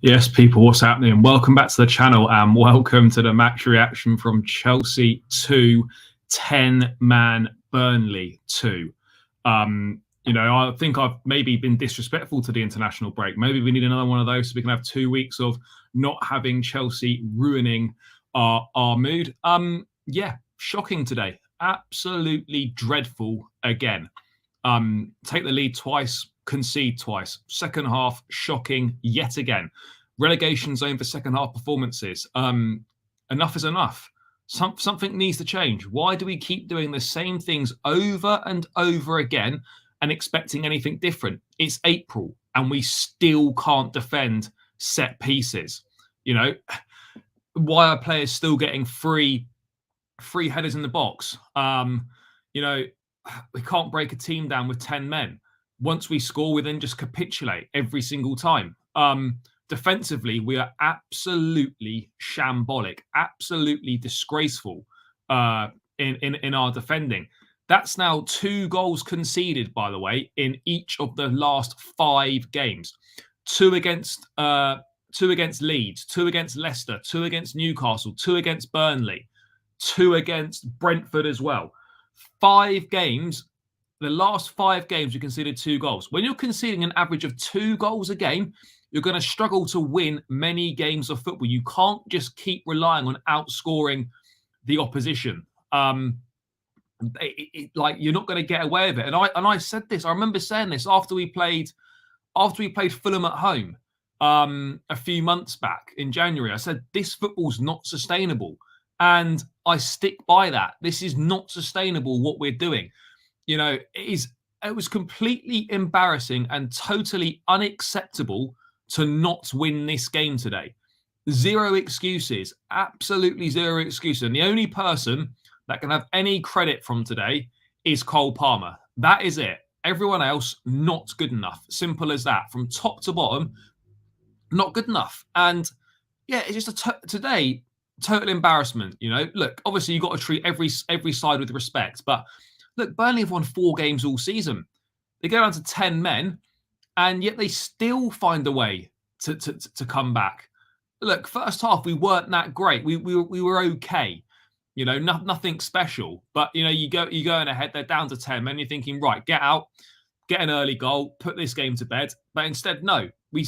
Yes, people, what's happening? Welcome back to the channel and welcome to the match reaction from Chelsea 2, 10-man Burnley 2. I think I've maybe been disrespectful to the international break. Maybe we need another one of those so we can have 2 weeks of not having Chelsea ruining our mood. Shocking today. Absolutely dreadful again. Take the lead twice, concede twice. Second half, shocking yet again. Relegation zone for second half performances. Enough is enough. Something needs to change. Why do we keep doing the same things over and over again and expecting anything different? It's April and we still can't defend set pieces. Why are players still getting free headers in the box? We can't break a team down with 10 men. Once we score, we then just capitulate every single time. Defensively, we are absolutely shambolic, absolutely disgraceful in our defending. That's now 2 goals conceded, by the way, in each of the last 5 games. 2 against Leeds, 2 against Leicester, 2 against Newcastle, 2 against Burnley, 2 against Brentford as well. 5 games, the last 5 games, you conceded 2 goals. When you're conceding an average of 2 goals a game, you're going to struggle to win many games of football. You can't just keep relying on outscoring the opposition. You're not going to get away with it. And I said this. I remember saying this after we played Fulham at home a few months back in January. I said this football's not sustainable. And I stick by that. This is not sustainable, what we're doing. It was completely embarrassing and totally unacceptable to not win this game today. 0 excuses, absolutely 0 excuses. And the only person that can have any credit from today is Cole Palmer. That is it. Everyone else, not good enough. Simple as that. From top to bottom, not good enough. And yeah, it's just today, total embarrassment. Look, obviously you've got to treat every side with respect. But look, Burnley have won 4 games all season. They go down to 10 men, and yet they still find a way to come back. Look, first half we weren't that great. We were okay. Nothing special. But you go in ahead. They're down to 10 men. You're thinking, right, get out, get an early goal, put this game to bed. But instead, no, we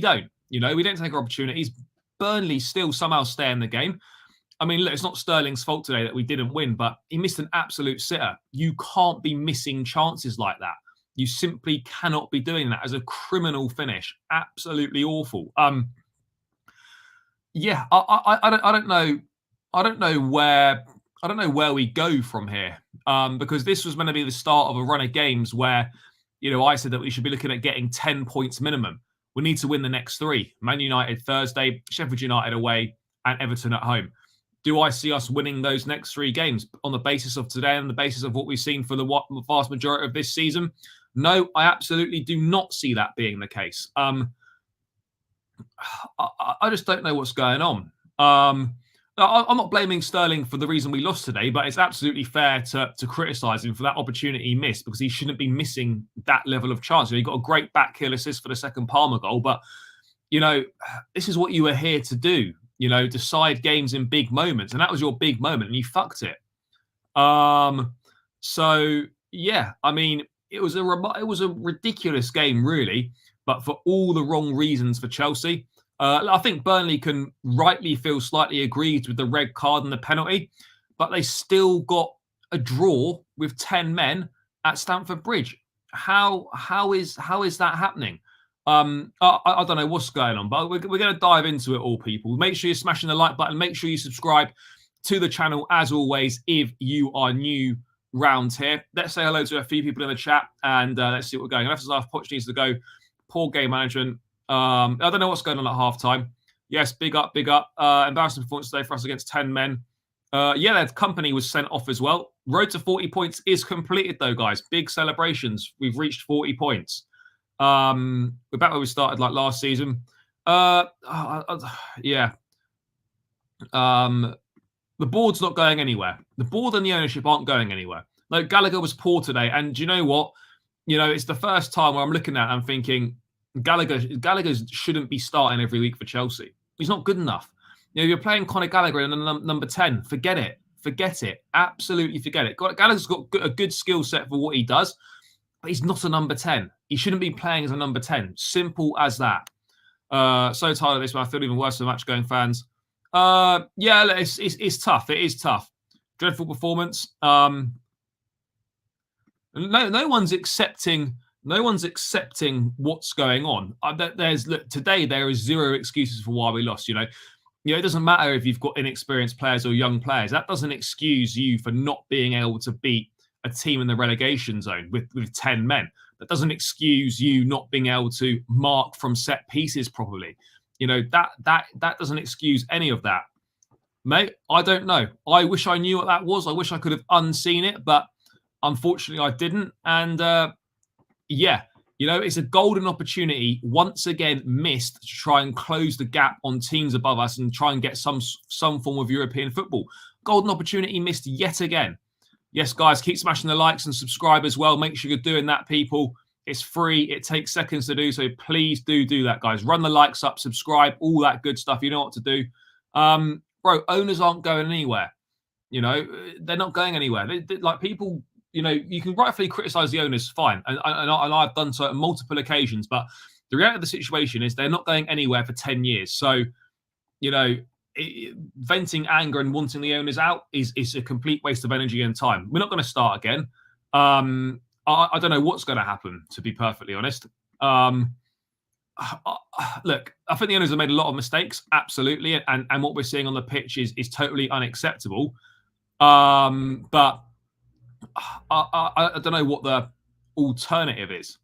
don't. We don't take our opportunities. Burnley still somehow stay in the game. I mean, look, it's not Sterling's fault today that we didn't win, but he missed an absolute sitter. You can't be missing chances like that. You simply cannot be doing that as a criminal finish. Absolutely awful. I don't know. I don't know where we go from here. Because this was meant to be the start of a run of games where, I said that we should be looking at getting 10 points minimum. We need to win the next 3. Man United Thursday, Sheffield United away, and Everton at home. Do I see us winning those next 3 games on the basis of today and the basis of what we've seen for the vast majority of this season? No, I absolutely do not see that being the case. I just don't know what's going on. I'm not blaming Sterling for the reason we lost today, but it's absolutely fair to criticise him for that opportunity he missed, because he shouldn't be missing that level of chance. He got a great back heel assist for the second Palmer goal, but this is what you were here to do. Decide games in big moments, and that was your big moment, and you fucked it. So yeah, I mean, it was a ridiculous game, really, but for all the wrong reasons for Chelsea. I think Burnley can rightly feel slightly aggrieved with the red card and the penalty, but they still got a draw with 10 men at Stamford Bridge. How is that happening? I don't know what's going on, but we're going to dive into it all, people. Make sure you're smashing the like button. Make sure you subscribe to the channel, as always, if you are new round here. Let's say hello to a few people in the chat, and let's see what we're going. Enough is enough. Poch needs to go. Poor game management. I don't know what's going on at halftime. Yes, big up. Embarrassing performance today for us against 10 men. Their company was sent off as well. Road to 40 points is completed, though, guys. Big celebrations. We've reached 40 points. We're back where we started like last season. The board's not going anywhere. The board and the ownership aren't going anywhere. Like, Gallagher was poor today, and do you know what? It's the first time where I'm looking at it and thinking, Gallagher shouldn't be starting every week for Chelsea. He's not good enough. You're playing Conor Gallagher in number 10. Forget it. Forget it. Absolutely forget it. Gallagher's got a good skill set for what he does, but he's not a number 10. He shouldn't be playing as a number 10. Simple as that. So tired of this, but I feel even worse for match-going fans. Yeah, it's tough. It is tough. Dreadful performance. No one's accepting. No one's accepting what's going on. Today there is zero excuses for why we lost. It doesn't matter if you've got inexperienced players or young players. That doesn't excuse you for not being able to beat a team in the relegation zone with 10 men. That doesn't excuse you not being able to mark from set pieces properly. That doesn't excuse any of that. Mate, I don't know. I wish I knew what that was. I wish I could have unseen it, but unfortunately I didn't. And it's a golden opportunity once again missed to try and close the gap on teams above us and try and get some form of European football. Golden opportunity missed yet again. Yes, guys, keep smashing the likes and subscribe as well. Make sure you're doing that, people. It's free. It takes seconds to do, so please do that, guys. Run the likes up, subscribe, all that good stuff. You know what to do. Bro, owners aren't going anywhere. They're not going anywhere. Like people, you can rightfully criticize the owners, fine. And I've done so on multiple occasions. But the reality of the situation is they're not going anywhere for 10 years. So, venting anger and wanting the owners out is a complete waste of energy and time. We're not going to start again. I don't know what's going to happen, to be perfectly honest. Look, I think the owners have made a lot of mistakes, absolutely, and what we're seeing on the pitch is totally unacceptable. But I don't know what the alternative is.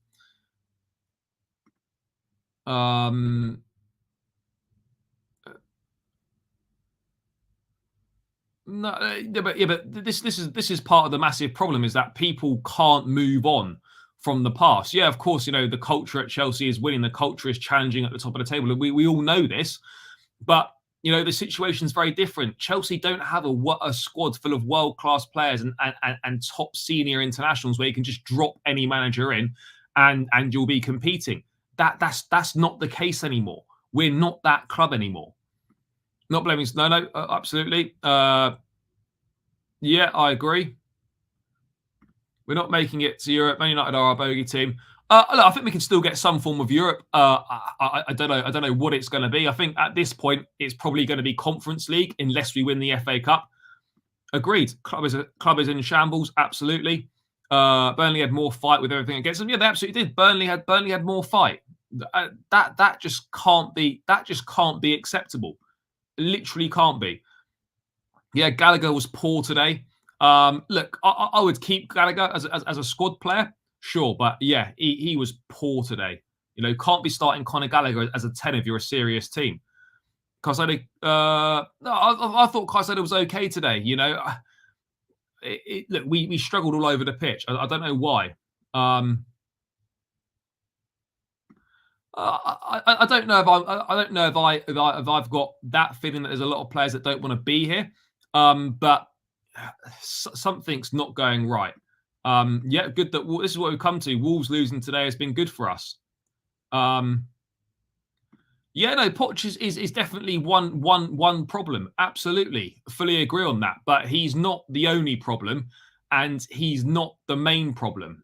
No, but this is part of the massive problem, is that people can't move on from the past. Yeah, of course, the culture at Chelsea is winning. The culture is challenging at the top of the table. We all know this, but the situation's very different. Chelsea don't have a squad full of world-class players and top senior internationals where you can just drop any manager in and you'll be competing. That's not the case anymore. We're not that club anymore. Not blaming. No, absolutely. Yeah, I agree. We're not making it to Europe. Man United are our bogey team. Look, I think we can still get some form of Europe. I don't know. I don't know what it's going to be. I think at this point it's probably going to be Conference League unless we win the FA Cup. Agreed. Club is in shambles. Absolutely. Burnley had more fight with everything against them. Yeah, they absolutely did. Burnley had more fight. That just can't be. That just can't be acceptable. Literally can't be. Yeah, Gallagher was poor today. Look, I would keep Gallagher as a squad player, sure, but yeah, he was poor today. Can't be starting Conor Gallagher as a 10 if you're a serious team. Caicedo, I thought Caicedo was okay today. Look, we struggled all over the pitch. I don't know why. I don't know if I've got that feeling that there's a lot of players that don't want to be here, but something's not going right. Yeah, good that this is what we've come to. Wolves losing today has been good for us. Yeah, no, Poch is definitely one problem. Absolutely, fully agree on that. But he's not the only problem, and he's not the main problem.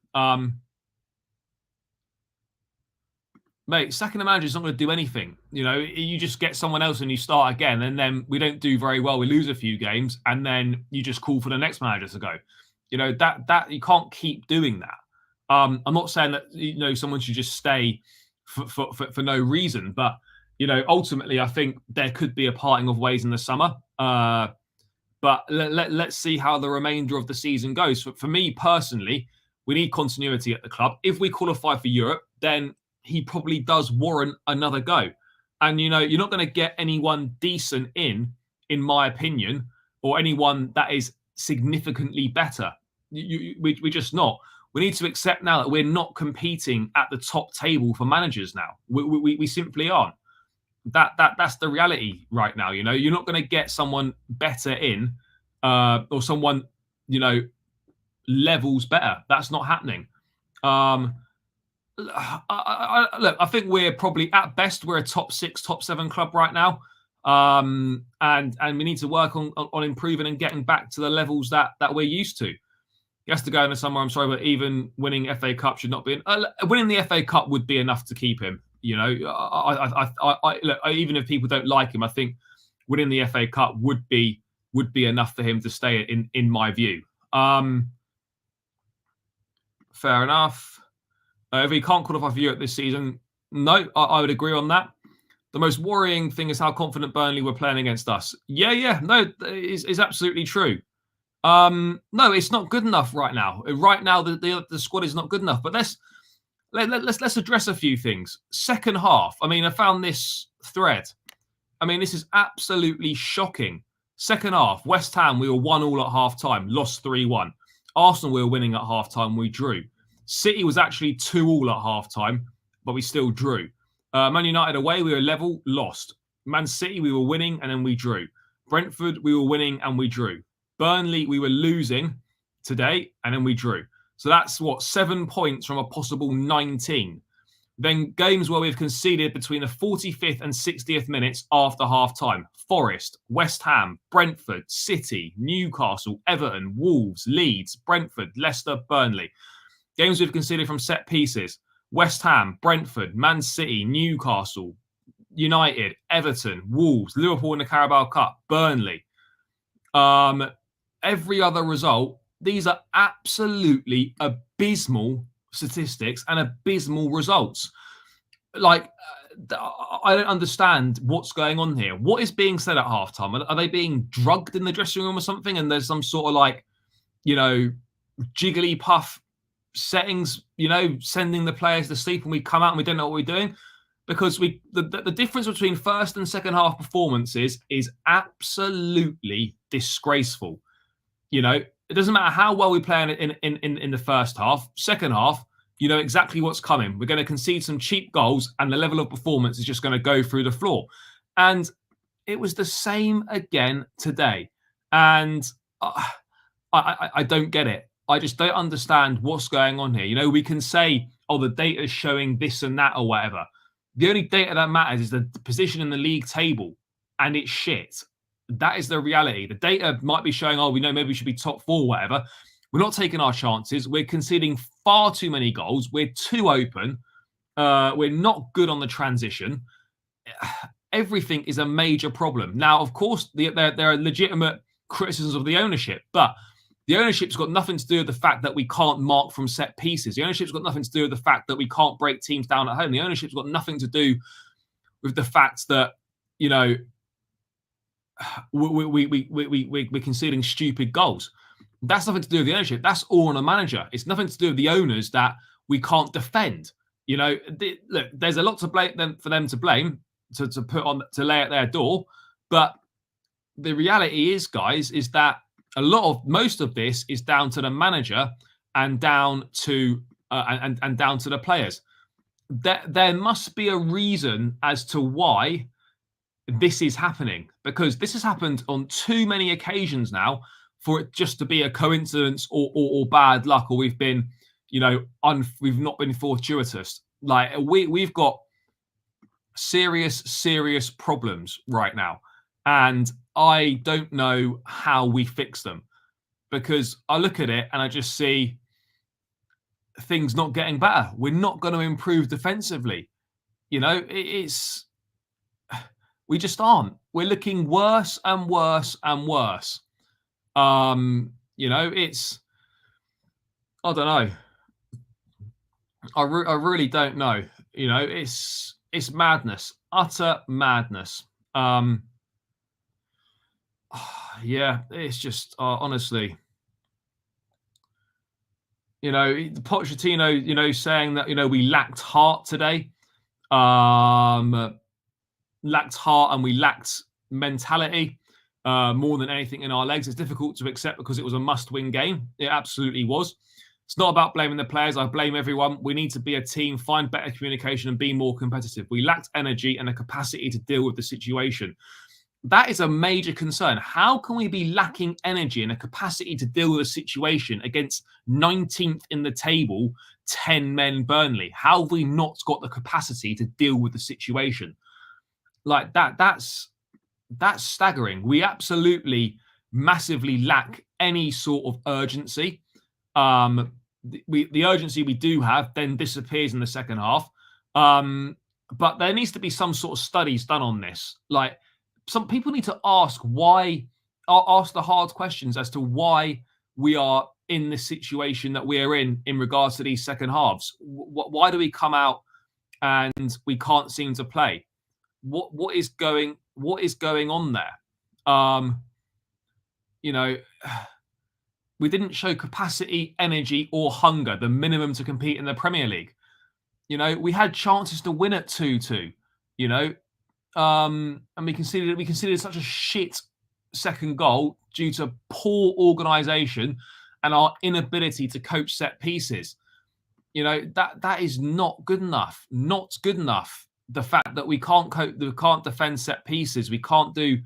Mate, sacking the manager is not going to do anything. You just get someone else and you start again, and then we don't do very well. We lose a few games, and then you just call for the next manager to go. That you can't keep doing that. I'm not saying that someone should just stay for no reason, but ultimately, I think there could be a parting of ways in the summer. But let's see how the remainder of the season goes. For me personally, we need continuity at the club. If we qualify for Europe, then he probably does warrant another go. And, you're not going to get anyone decent in my opinion, or anyone that is significantly better. We're just not. We need to accept now that we're not competing at the top table for managers now. We simply aren't. That's the reality right now. You're not going to get someone better in, or someone, levels better. That's not happening. Look, I think we're probably at best we're a top 6, top 7 club right now, and we need to work on improving and getting back to the levels that we're used to. He has to go into somewhere. I'm sorry, but even winning FA Cup should not be. Winning the FA Cup would be enough to keep him. You know, look, even if people don't like him, I think winning the FA Cup would be enough for him to stay in my view. Fair enough. If he can't qualify for Europe this season, no, I would agree on that. The most worrying thing is how confident Burnley were playing against us. Yeah, no, it's absolutely true. No, it's not good enough right now. Right now, the squad is not good enough. But let's address a few things. Second half. I mean, I found this thread. I mean, this is absolutely shocking. Second half, West Ham, we were 1-1 at half time, lost 3-1. Arsenal, we were winning at half time, we drew. City was actually 2-2 at half time, but we still drew. Man United away, we were level, lost. Man City, we were winning and then we drew. Brentford, we were winning and we drew. Burnley, we were losing today and then we drew. So that's 7 points from a possible 19. Then games where we've conceded between the 45th and 60th minutes after half-time. Forest, West Ham, Brentford, City, Newcastle, Everton, Wolves, Leeds, Brentford, Leicester, Burnley. Games we've conceded from set pieces. West Ham, Brentford, Man City, Newcastle, United, Everton, Wolves, Liverpool in the Carabao Cup, Burnley. Every other result, these are absolutely abysmal statistics and abysmal results. Like, I don't understand what's going on here. What is being said at halftime? Are they being drugged in the dressing room or something? And there's some sort of jiggly puff settings, sending the players to sleep and we come out and we don't know what we're doing. Because the difference between first and second half performances is absolutely disgraceful. It doesn't matter how well we play in the first half. Second half, you know exactly what's coming. We're going to concede some cheap goals and the level of performance is just going to go through the floor. And it was the same again today. And I don't get it. I just don't understand what's going on here. We can say, the data is showing this and that or whatever. The only data that matters is the position in the league table, and it's shit. That is the reality. The data might be showing, we know maybe we should be top 4, whatever. We're not taking our chances. We're conceding far too many goals. We're too open. We're not good on the transition. Everything is a major problem. Now, of course, there are legitimate criticisms of the ownership, but the ownership's got nothing to do with the fact that we can't mark from set pieces. The ownership's got nothing to do with the fact that we can't break teams down at home. The ownership's got nothing to do with the fact that, we're conceding stupid goals. That's nothing to do with the ownership. That's all on a manager. It's nothing to do with the owners that we can't defend. Look, there's a lot to blame for them to blame to lay at their door. But the reality is, guys, is that most of this is down to the manager and down to and down to the players. There must be a reason as to why this is happening, because this has happened on too many occasions now for it just to be a coincidence or bad luck, or we've been, we've not been fortuitous. Like we've got serious problems right now, and I don't know how we fix them, because I look at it and I just see things not getting better. We're not going to improve defensively. We just aren't. We're looking worse and worse and worse. It's, I don't know. I really don't know. It's madness, utter madness. Yeah, it's just honestly, Pochettino, saying that we lacked heart today. Lacked heart and we lacked mentality more than anything in our legs. It's difficult to accept because it was a must-win game. It absolutely was. It's not about blaming the players. I blame everyone. We need to be a team, find better communication and be more competitive. We lacked energy and a capacity to deal with the situation. that is a major concern. How can we be lacking energy and a capacity to deal with a situation against 19th in the table, 10 men Burnley? How have we not got the capacity to deal with the situation? Like that's staggering. We absolutely massively lack any sort of urgency. The urgency we do have then disappears in the second half. But there needs to be some sort of studies done on this. Like, some people need to ask ask the hard questions as to why we are in the situation that we are in regards to these second halves. Why do we come out and we can't seem to play? What is going on there? You know, we didn't show capacity, energy, or hunger, the minimum to compete in the Premier League. You know, we had chances to win at 2-2. You know, and we considered such a shit second goal due to poor organisation and our inability to coach set pieces. You know, that is not good enough. Not good enough. The fact that we can't defend set pieces, we can't do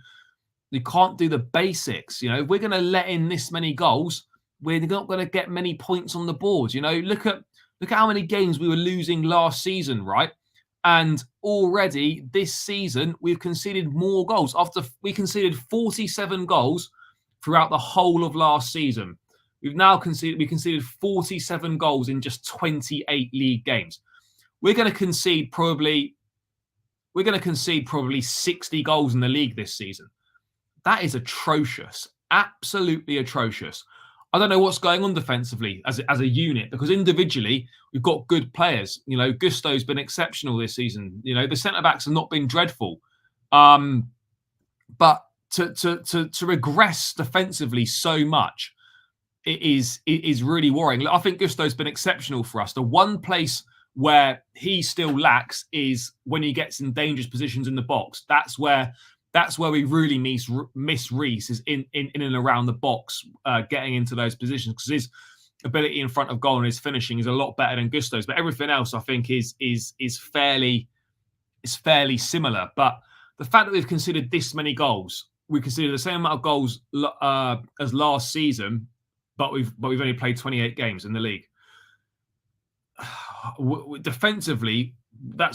the basics. You know, if we're going to let in this many goals, we're not going to get many points on the board. You know, look at how many games we were losing last season, right? And already this season, we've conceded more goals. After we conceded 47 goals throughout the whole of last season, we conceded 47 goals in just 28 league games. We're going to concede probably 60 goals in the league this season. That is atrocious, absolutely atrocious. I don't know what's going on defensively as a unit, because individually we've got good players. You know, Gusto's been exceptional this season. You know, the centre backs have not been dreadful, but to regress defensively so much, it is really worrying. I think Gusto's been exceptional for us. The one place where he still lacks is when he gets in dangerous positions in the box. That's where we really miss Reece, is in and around the box, getting into those positions, because his ability in front of goal and his finishing is a lot better than Gusto's. But everything else, I think, is fairly similar. But the fact that we've considered this many goals, we considered the same amount of goals as last season, but we've only played 28 games in the league. Defensively,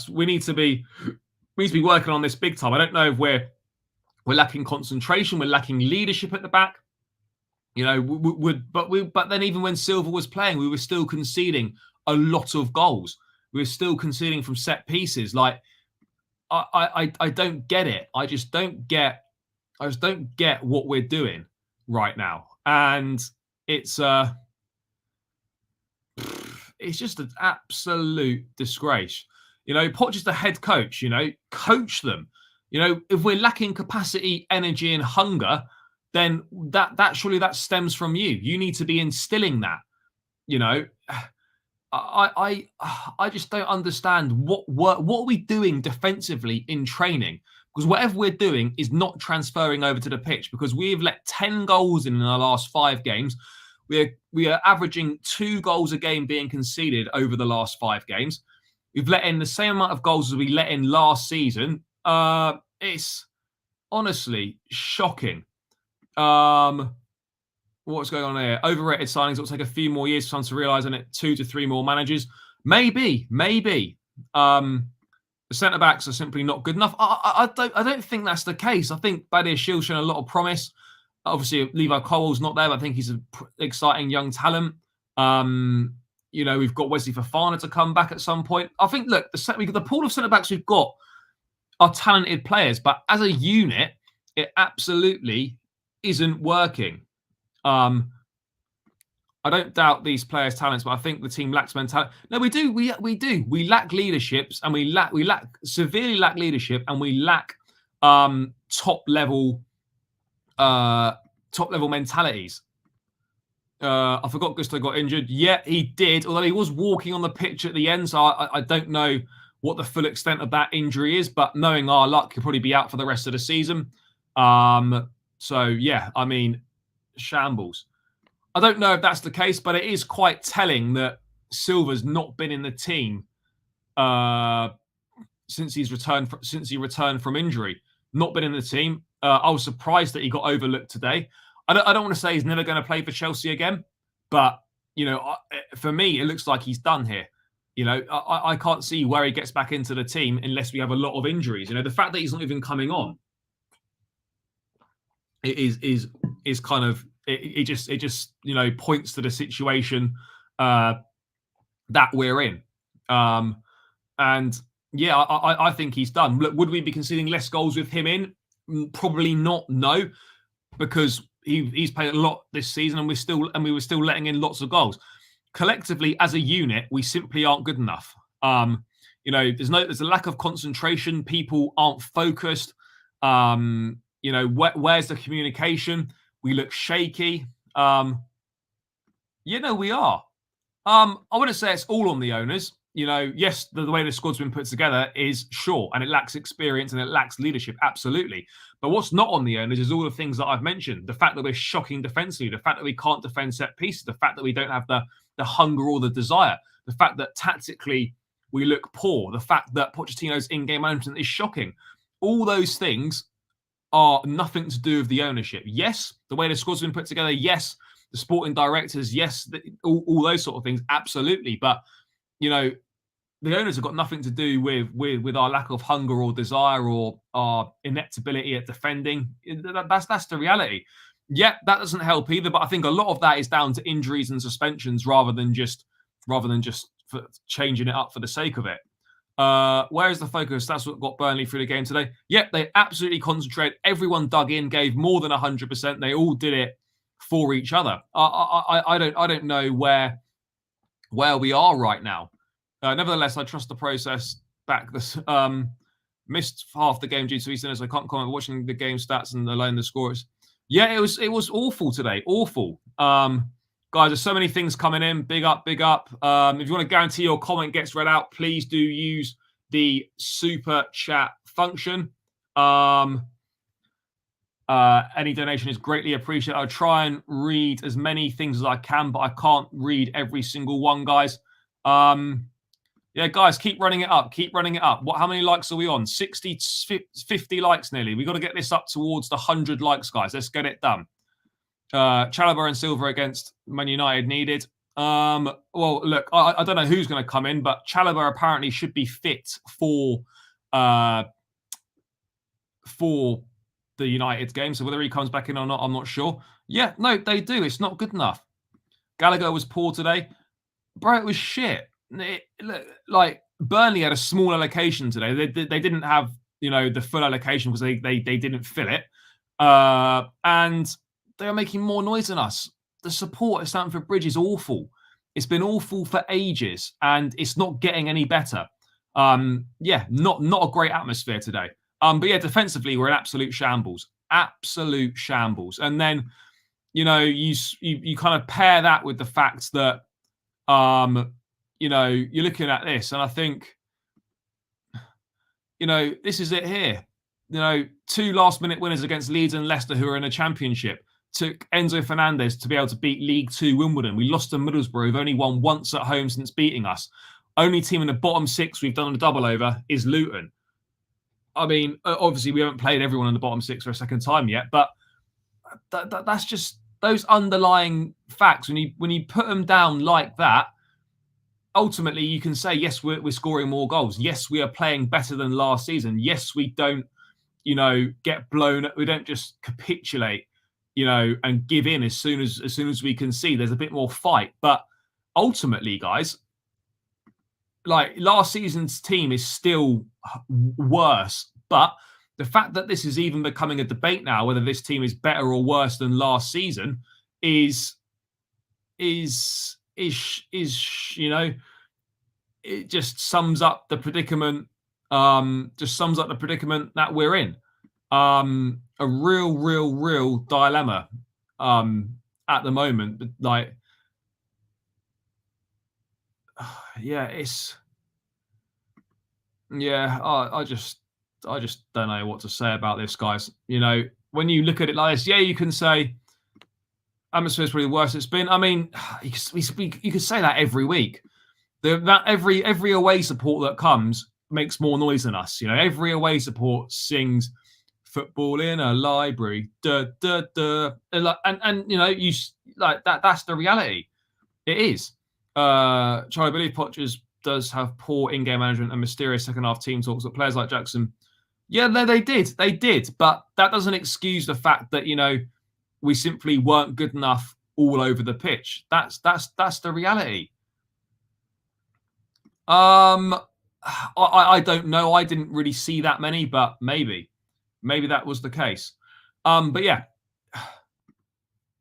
we need to be working on this big time. I don't know if we're lacking concentration, we're lacking leadership at the back. You know, but then even when Silva was playing, we were still conceding a lot of goals. We were still conceding from set pieces. Like, I don't get it. I just don't get what we're doing right now, and it's just an absolute disgrace. You know, Poch is the head coach. You know, coach them. You know, if we're lacking capacity, energy, and hunger, then that surely stems from you. You need to be instilling that. You know, I just don't understand what are we doing defensively in training, because whatever we're doing is not transferring over to the pitch, because we've let 10 goals in our last 5 games. We are averaging 2 goals a game being conceded over the last 5 games. We've let in the same amount of goals as we let in last season. It's honestly shocking. What's going on here? Overrated signings. It'll take a few more years for someone to realise, and it 2 to 3 more managers. Maybe. The centre backs are simply not good enough. I don't think that's the case. I think Badir Shield's shown a lot of promise. Obviously, Levi Colwell's not there, but I think he's an exciting young talent. You know, we've got Wesley Fofana to come back at some point. I think, look, the pool of centre backs we've got are talented players, but as a unit, it absolutely isn't working. I don't doubt these players' talents, but I think the team lacks mentality. No, we do. We do. We lack leaderships, and we severely lack leadership, and we lack top level mentalities. I forgot Gusto got injured. Yeah, he did. Although he was walking on the pitch at the end, so I don't know what the full extent of that injury is. But knowing our luck, he'll probably be out for the rest of the season. So yeah, I mean, shambles. I don't know if that's the case, but it is quite telling that Silva's not been in the team since he returned from injury. Not been in the team. I was surprised that he got overlooked today. I don't want to say he's never going to play for Chelsea again, but for me, it looks like he's done here. I can't see where he gets back into the team unless we have a lot of injuries. The fact that he's not even coming on, it is kind of it just points to the situation that we're in. And yeah, I think he's done. Look, would we be conceding less goals with him in? Probably not. No, because he's played a lot this season, and we were still letting in lots of goals. Collectively, as a unit, we simply aren't good enough. There's a lack of concentration. People aren't focused. Where's the communication? We look shaky. We are. I wouldn't say it's all on the owners. Yes, the way the squad's been put together is sure, and it lacks experience and it lacks leadership, absolutely. But what's not on the owners is all the things that I've mentioned. The fact that we're shocking defensively, the fact that we can't defend set pieces, the fact that we don't have the hunger or the desire, the fact that tactically we look poor, the fact that Pochettino's in-game management is shocking. All those things are nothing to do with the ownership. Yes, the way the squad's been put together. Yes, the sporting directors. Yes, all those sort of things. Absolutely. But, the owners have got nothing to do with our lack of hunger or desire or our ineptability at defending. That's the reality. Yeah, that doesn't help either. But I think a lot of that is down to injuries and suspensions rather than just for changing it up for the sake of it. Where is the focus? That's what got Burnley through the game today. Yep, they absolutely concentrated. Everyone dug in, gave more than 100%. They all did it for each other. I don't know where we are right now. Nevertheless, I trust the process back. This missed half the game due to Eastern, so I can't comment. Watching the game stats and alone the scores. Yeah, it was awful today. Awful. Guys, there's so many things coming in. Big up, big up. If you want to guarantee your comment gets read out, please do use the super chat function. Any donation is greatly appreciated. I'll try and read as many things as I can, but I can't read every single one, guys. Yeah, guys, keep running it up. Keep running it up. How many likes are we on? 50 likes nearly. We've got to get this up towards the 100 likes, guys. Let's get it done. Chalobah and Silva against Man United needed. Well, look, I don't know who's going to come in, but Chalobah apparently should be fit for the United game. So whether he comes back in or not, I'm not sure. Yeah, no, they do. It's not good enough. Gallagher was poor today. Bro, it was shit. Like Burnley had a small allocation today. They didn't have the full allocation because they didn't fill it, and they are making more noise than us. The support at Stamford Bridge is awful. It's been awful for ages, and it's not getting any better. Yeah, not a great atmosphere today. But yeah, defensively we're in absolute shambles. Absolute shambles. And then you kind of pair that with the fact that you're looking at this, and I think, this is it here. 2 last-minute winners against Leeds and Leicester, who are in a championship, took Enzo Fernandez to be able to beat League 2 Wimbledon. We lost to Middlesbrough, who've only won once at home since beating us. Only team in the bottom 6 we've done a double over is Luton. I mean, obviously we haven't played everyone in the bottom 6 for a second time yet, but that's just those underlying facts. When you put them down like that, ultimately, you can say, yes, we're scoring more goals. Yes, we are playing better than last season. Yes, we don't, get blown. We don't just capitulate, and give in as soon as we can see. There's a bit more fight. But ultimately, guys, like last season's team is still worse. But the fact that this is even becoming a debate now, whether this team is better or worse than last season, is it just sums up the predicament. That we're in. A real dilemma at the moment. But like, I just don't know what to say about this, guys. When you look at it like this, you can say atmosphere is probably the worst it's been. I mean, you could say that every week. That every away support that comes makes more noise than us. Every away support sings football in a library. Duh, duh, duh. And you know, you like that. That's the reality. It is. I believe Pochers does have poor in-game management and mysterious second-half team talks. But players like Jackson, yeah, they did. But that doesn't excuse the fact that, you know, we simply weren't good enough all over the pitch. That's the reality. I don't know. I didn't really see that many, but maybe that was the case. But yeah,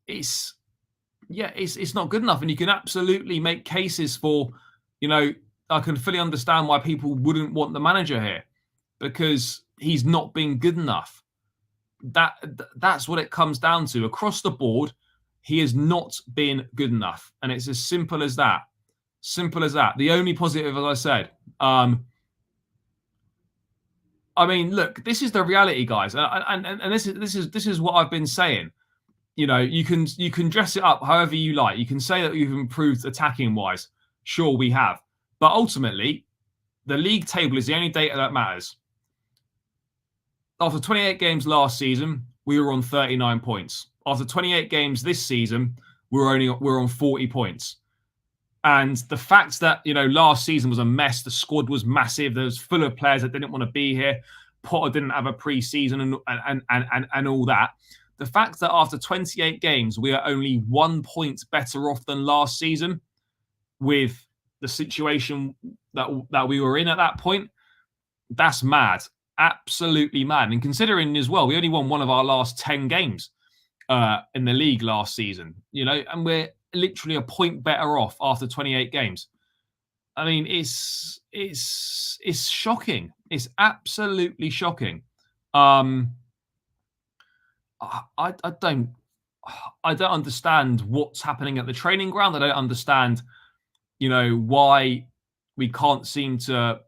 it's not good enough, and you can absolutely make cases for, you know, I can fully understand why people wouldn't want the manager here because he's not been good enough. That's what it comes down to across the board. He has not been good enough, and it's as simple as that. Simple as that. The only positive, as I said, I mean, look, this is the reality, guys, and this is what I've been saying. You know, you can dress it up however you like. You can say that you've improved attacking wise. Sure, we have, but ultimately, the league table is the only data that matters. After 28 games last season, we were on 39 points. After 28 games this season, we're on 40 points. And the fact that, you know, last season was a mess, the squad was massive, there was full of players that didn't want to be here, Potter didn't have a pre-season and all that. The fact that after 28 games, we are only 1 point better off than last season with the situation that we were in at that point, that's mad. Absolutely mad. And considering as well, we only won one of our last 10 games in the league last season, you know, and we're literally a point better off after 28 games. I mean, it's shocking. It's absolutely shocking. I don't understand what's happening at the training ground. I don't understand, you know, why we can't seem to,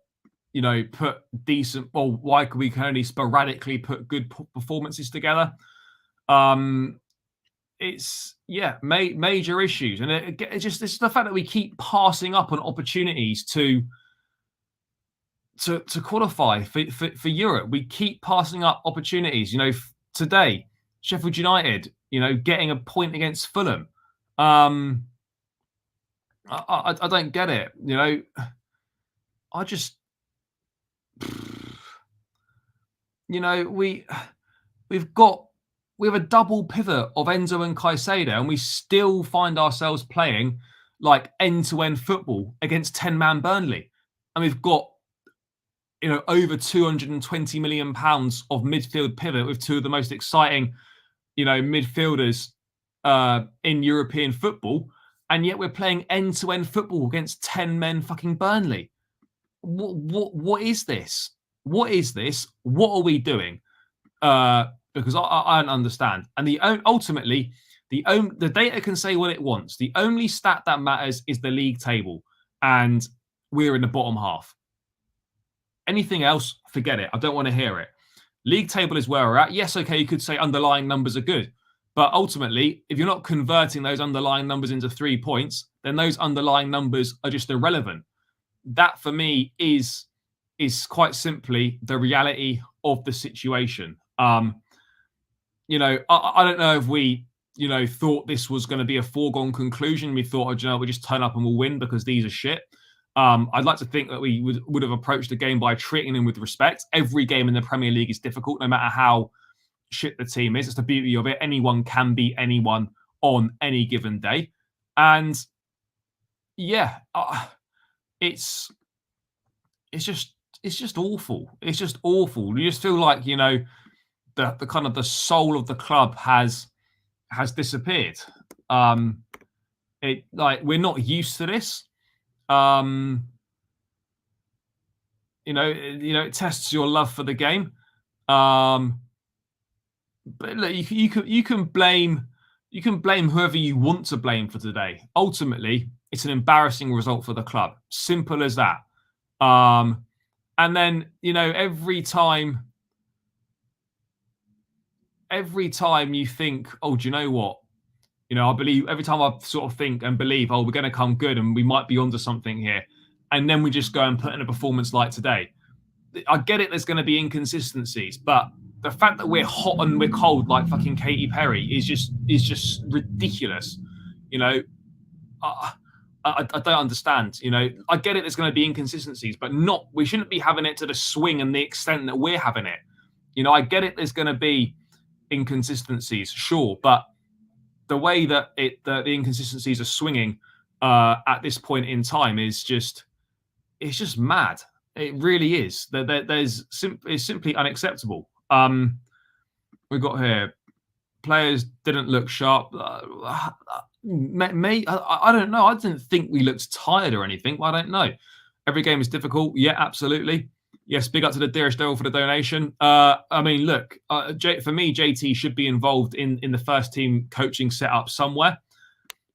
you know, put decent, or why we can only sporadically put good performances together. It's major issues, and it's just the fact that we keep passing up on opportunities to qualify for Europe. We keep passing up opportunities. You know, today Sheffield United, you know, getting a point against Fulham. I don't get it. You know, I just, you know, we have a double pivot of Enzo and Caicedo, and we still find ourselves playing like end-to-end football against 10-man Burnley. And we've got, you know, over £220 million of midfield pivot with two of the most exciting, you know, midfielders in European football. And yet we're playing end-to-end football against 10-men fucking Burnley. What is this? What is this? What are we doing? Because I don't understand. And ultimately, the data can say what it wants. The only stat that matters is the league table, and we're in the bottom half. Anything else, forget it. I don't want to hear it. League table is where we're at. Yes, okay, you could say underlying numbers are good, but ultimately, if you're not converting those underlying numbers into 3 points, then those underlying numbers are just irrelevant. That for me is quite simply the reality of the situation. You know, I don't know if we, you know, thought this was going to be a foregone conclusion. We thought, oh, you know, we just turn up and we'll win because these are shit. I'd like to think that we would have approached the game by treating them with respect. Every game in the Premier League is difficult, no matter how shit the team is. It's the beauty of it. Anyone can beat anyone on any given day. And yeah, it's just awful. It's just awful. You just feel like, you know, the kind of the soul of the club has disappeared. It, like, we're not used to this. You know, it tests your love for the game. But look, you can blame whoever you want to blame for today. Ultimately, it's an embarrassing result for the club. Simple as that. And then, you know, every time you think, oh, do you know what? You know, I believe every time I sort of think and believe, oh, we're going to come good and we might be onto something here. And then we just go and put in a performance like today. I get it, there's going to be inconsistencies, but the fact that we're hot and we're cold like fucking Katy Perry is just ridiculous. You know, I don't understand. You know, I get it. There's going to be inconsistencies, but we shouldn't be having it to the swing and the extent that we're having it. You know, I get it. There's going to be inconsistencies, sure, but the way that the inconsistencies are swinging at this point in time is just mad. It really is. It's simply unacceptable. We've got here players didn't look sharp. I don't know. I didn't think we looked tired or anything. Well, I don't know. Every game is difficult. Yeah, absolutely. Yes, big up to the dearest Daryl for the donation. I mean, look, for me, JT should be involved in the first team coaching setup somewhere.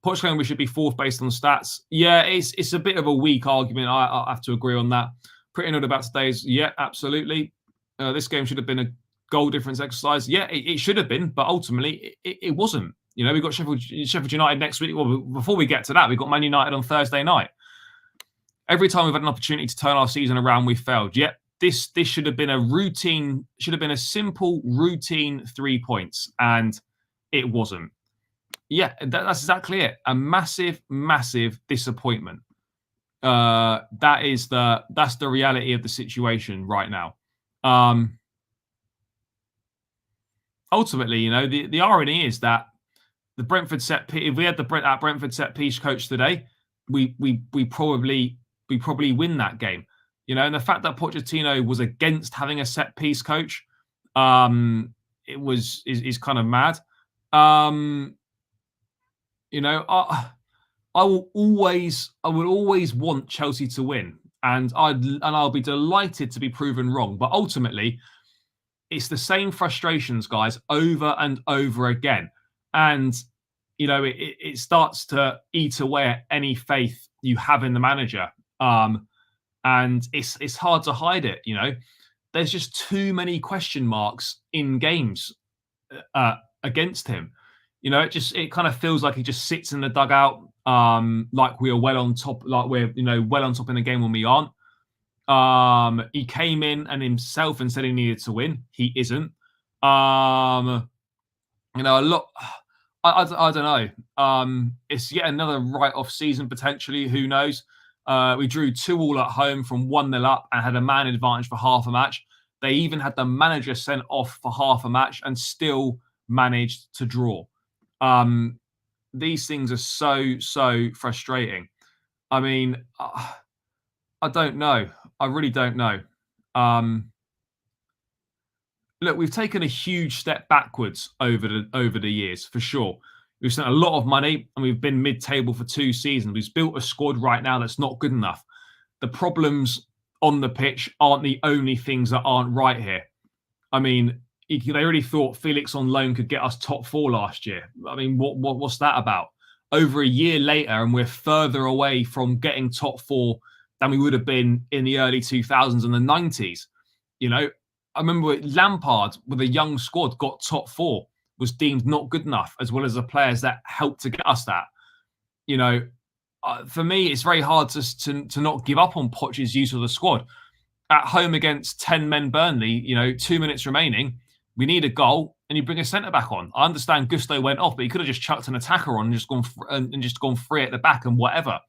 Pochettino, we should be fourth based on stats. Yeah, it's a bit of a weak argument. I have to agree on that. Pretty good about today's. Yeah, absolutely. This game should have been a goal difference exercise. Yeah, it should have been, but ultimately it wasn't. You know, we've got Sheffield United next week. Well, before we get to that, we've got Man United on Thursday night. Every time we've had an opportunity to turn our season around, we've failed. Yet this should have been a simple routine 3 points, and it wasn't. Yeah, that's exactly it. A massive, massive disappointment. That's the reality of the situation right now. Ultimately, you know, the irony is that the Brentford if we had that Brentford set piece coach today, we probably win that game. You know, and the fact that Pochettino was against having a set piece coach, is kind of mad. You know, I will always want Chelsea to win, and I'll be delighted to be proven wrong. But ultimately, it's the same frustrations, guys, over and over again, and you know it starts to eat away at any faith you have in the manager. And it's hard to hide it. You know, there's just too many question marks in games against him. You know, it kind of feels like he just sits in the dugout, like we are well on top, like we're well on top in the game when we aren't. He came in and himself and said he needed to win. He isn't. You know, a lot. I don't know. It's yet another write-off season potentially. Who knows? We drew 2-2 at home from 1-0 up and had a man advantage for half a match. They even had the manager sent off for half a match and still managed to draw. These things are so frustrating. I mean, I don't know. I really don't know. Look, we've taken a huge step backwards over the years, for sure. We've spent a lot of money and we've been mid-table for 2 seasons. We've built a squad right now that's not good enough. The problems on the pitch aren't the only things that aren't right here. I mean, they already thought Felix on loan could get us top 4 last year. I mean, what's that about? Over a year later, and we're further away from getting top 4 than we would have been in the early 2000s and the 90s. You know, I remember Lampard with a young squad got top 4, was deemed not good enough, as well as the players that helped to get us that. You know, for me, it's very hard to not give up on Poch's use of the squad. At home against 10 men Burnley, you know, 2 minutes remaining, we need a goal, and you bring a centre back on. I understand Gusto went off, but he could have just chucked an attacker on and just gone free at the back and whatever.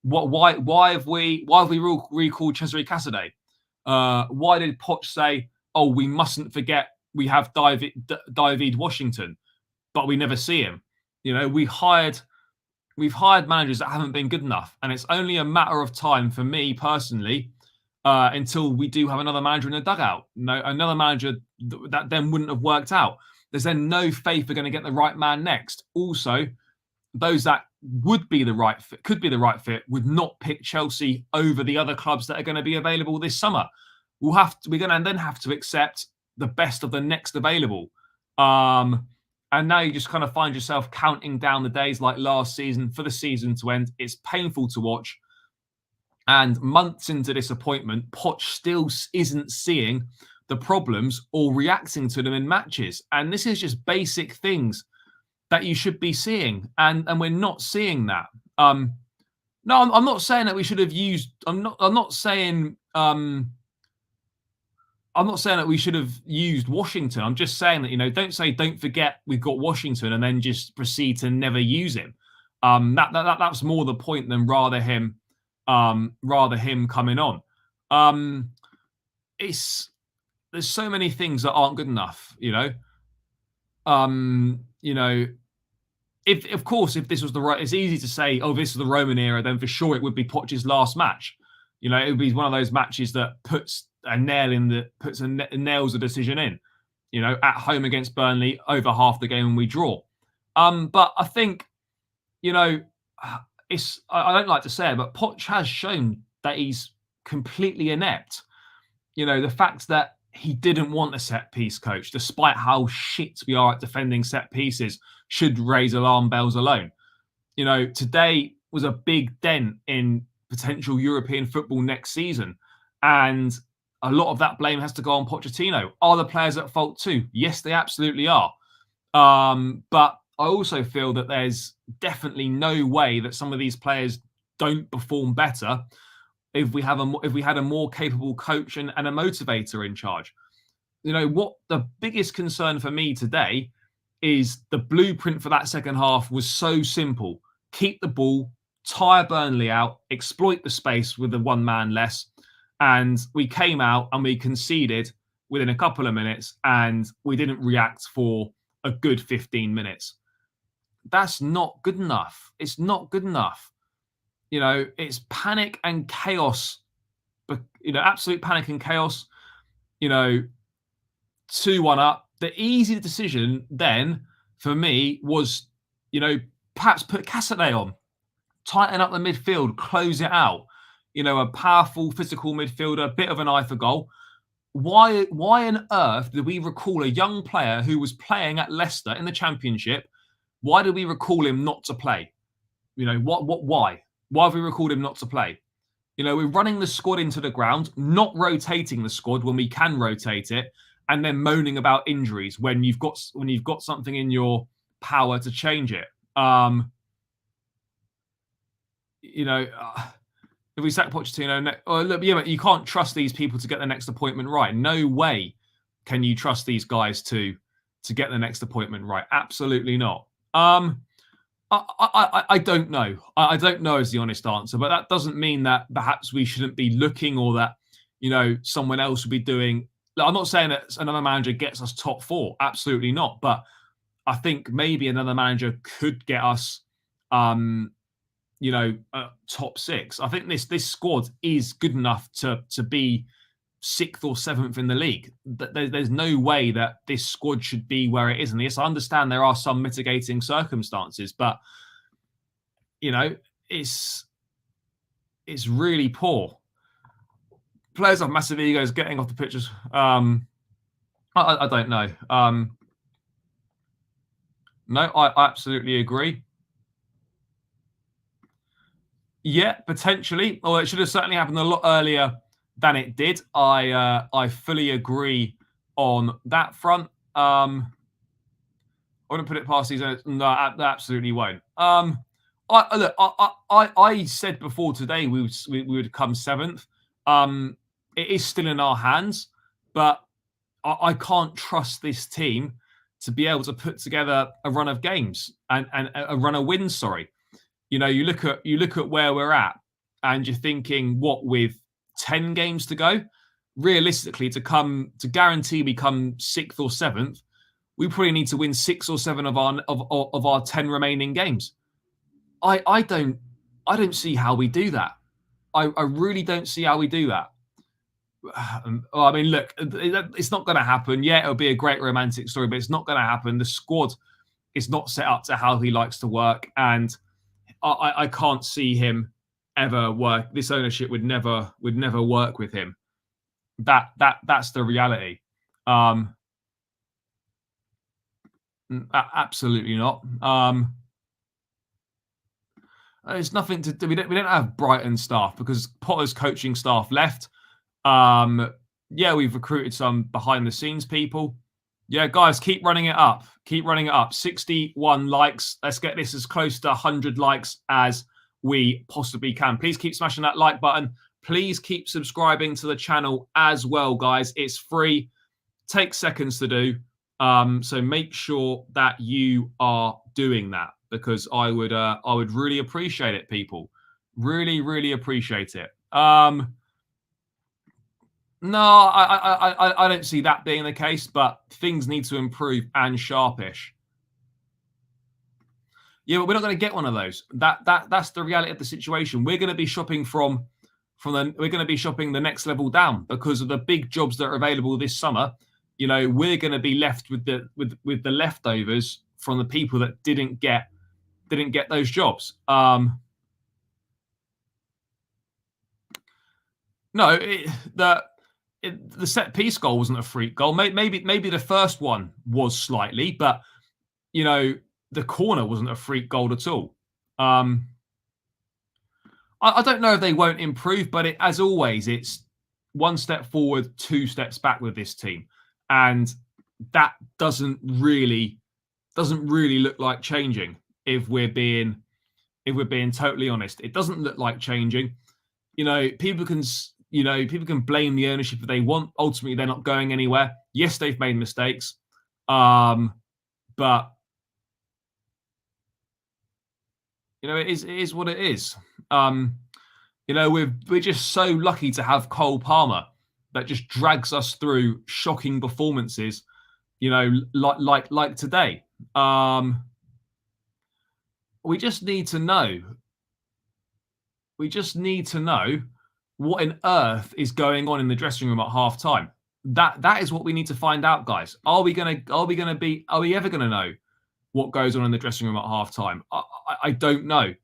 Why have we recalled Cesare Casadei? Why did Poch say, "Oh, we mustn't forget we have David Washington," but we never see him? You know, we've hired managers that haven't been good enough, and it's only a matter of time for me personally until we do have another manager in the dugout. No, another manager that then wouldn't have worked out. There's then no faith we're going to get the right man next. Also, those that could be the right fit, would not pick Chelsea over the other clubs that are going to be available this summer. We're going to then have to accept the best of the next available. And now you just kind of find yourself counting down the days like last season for the season to end. It's painful to watch. And months into disappointment, Poch still isn't seeing the problems or reacting to them in matches. And this is just basic things that you should be seeing. And we're not seeing that. No, I'm not saying that we should have used... I'm not saying... I'm not saying that we should have used Washington. I'm just saying that, don't forget we've got Washington and then just proceed to never use him. That's more the point than rather him coming on. There's so many things that aren't good enough, If of course, if this was it's easy to say, oh, this is the Roman era, then for sure it would be Poch's last match. It would be one of those matches that puts nails a decision in. At home against Burnley, over half the game and we draw. But I think, I don't like to say it, but Poch has shown that he's completely inept. The fact that he didn't want a set piece coach, despite how shit we are at defending set pieces, should raise alarm bells alone. Today was a big dent in potential European football next season. And a lot of that blame has to go on Pochettino. Are the players at fault too? Yes, they absolutely are. But I also feel that there's definitely no way that some of these players don't perform better if we had a more capable coach and a motivator in charge. What the biggest concern for me today is the blueprint for that second half was so simple. Keep the ball, tire Burnley out, exploit the space with the one man less. And we came out and we conceded within a couple of minutes and we didn't react for a good 15 minutes. That's not good enough. It's not good enough. It's panic and chaos, but, absolute panic and chaos, 2-1 up. The easy decision then for me was, perhaps put Cassidy on, tighten up the midfield, close it out. A powerful physical midfielder, a bit of an eye for goal. Why on earth did we recall a young player who was playing at Leicester in the Championship? Why did we recall him not to play? Why? Why have we recalled him not to play? We're running the squad into the ground, not rotating the squad when we can rotate it, and then moaning about injuries when you've got something in your power to change it. If we sack Pochettino, but you can't trust these people to get the next appointment right. No way can you trust these guys to get the next appointment right. Absolutely not. I don't know. I don't know is the honest answer, but that doesn't mean that perhaps we shouldn't be looking or that, someone else would be doing. I'm not saying that another manager gets us top 4. Absolutely not. But I think maybe another manager could get us, top 6. I think this squad is good enough to be 6th or 7th in the league. There's no way that this squad should be where it is. And yes, I understand there are some mitigating circumstances, but it's really poor. Players have massive egos getting off the pitches. I don't know. No, I absolutely agree. Yeah, potentially. Well, it should have certainly happened a lot earlier than it did. I fully agree on that front. I wouldn't put it past these. No, I absolutely won't. I said before today we would come 7th. It is still in our hands, but I can't trust this team to be able to put together a run of games and a run of wins. Sorry, you look at where we're at, and you're thinking, what, with 10 games to go? Realistically, to guarantee we come 6th or 7th, we probably need to win 6 or 7 of our 10 remaining games. I don't see how we do that. I really don't see how we do that. I mean, look, it's not going to happen. Yeah, it'll be a great romantic story, but it's not going to happen. The squad is not set up to how he likes to work, and I can't see him ever work. This ownership would never work with him. That's the reality. Absolutely not. There's nothing to do. We don't have Brighton staff because Potter's coaching staff left. Yeah, we've recruited some behind the scenes people. Yeah, guys, keep running it up. Keep running it up. 61 likes. Let's get this as close to 100 likes as we possibly can. Please keep smashing that like button. please keep subscribing to the channel as well, guys. It's free. Takes seconds to do. So make sure that you are doing that, because I would really appreciate it, people. Really, really appreciate it. No, I don't see that being the case, but things need to improve and sharpish. Yeah, but we're not going to get one of those. That's the reality of the situation. We're going to be shopping we're going to be shopping the next level down because of the big jobs that are available this summer. You know, we're going to be left with the leftovers from the people that didn't get those jobs. No, the set piece goal wasn't a freak goal. Maybe the first one was slightly, but you know, the corner wasn't a freak goal at all. I don't know if they won't improve, but as always, it's one step forward, two steps back with this team, and that doesn't really look like changing. If we're being totally honest, it doesn't look like changing. You know, people can blame the ownership if they want. Ultimately, they're not going anywhere. Yes, they've made mistakes, but you know, it is what it is. You know, we're just so lucky to have Cole Palmer that just drags us through shocking performances. You know, like today. We just need to know. We just need to know what on earth is going on in the dressing room at half time. That is what we need to find out, guys. Are we ever gonna know what goes on in the dressing room at half time? I don't know.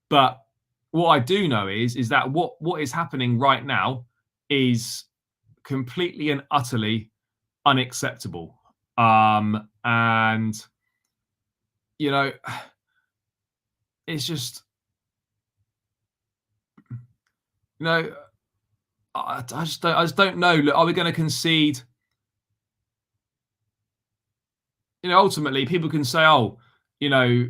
But what I do know is that what is happening right now is completely and utterly unacceptable. And you know, it's just, you know, I just don't know. Look, are we going to concede? You know, ultimately, people can say, "Oh, you know,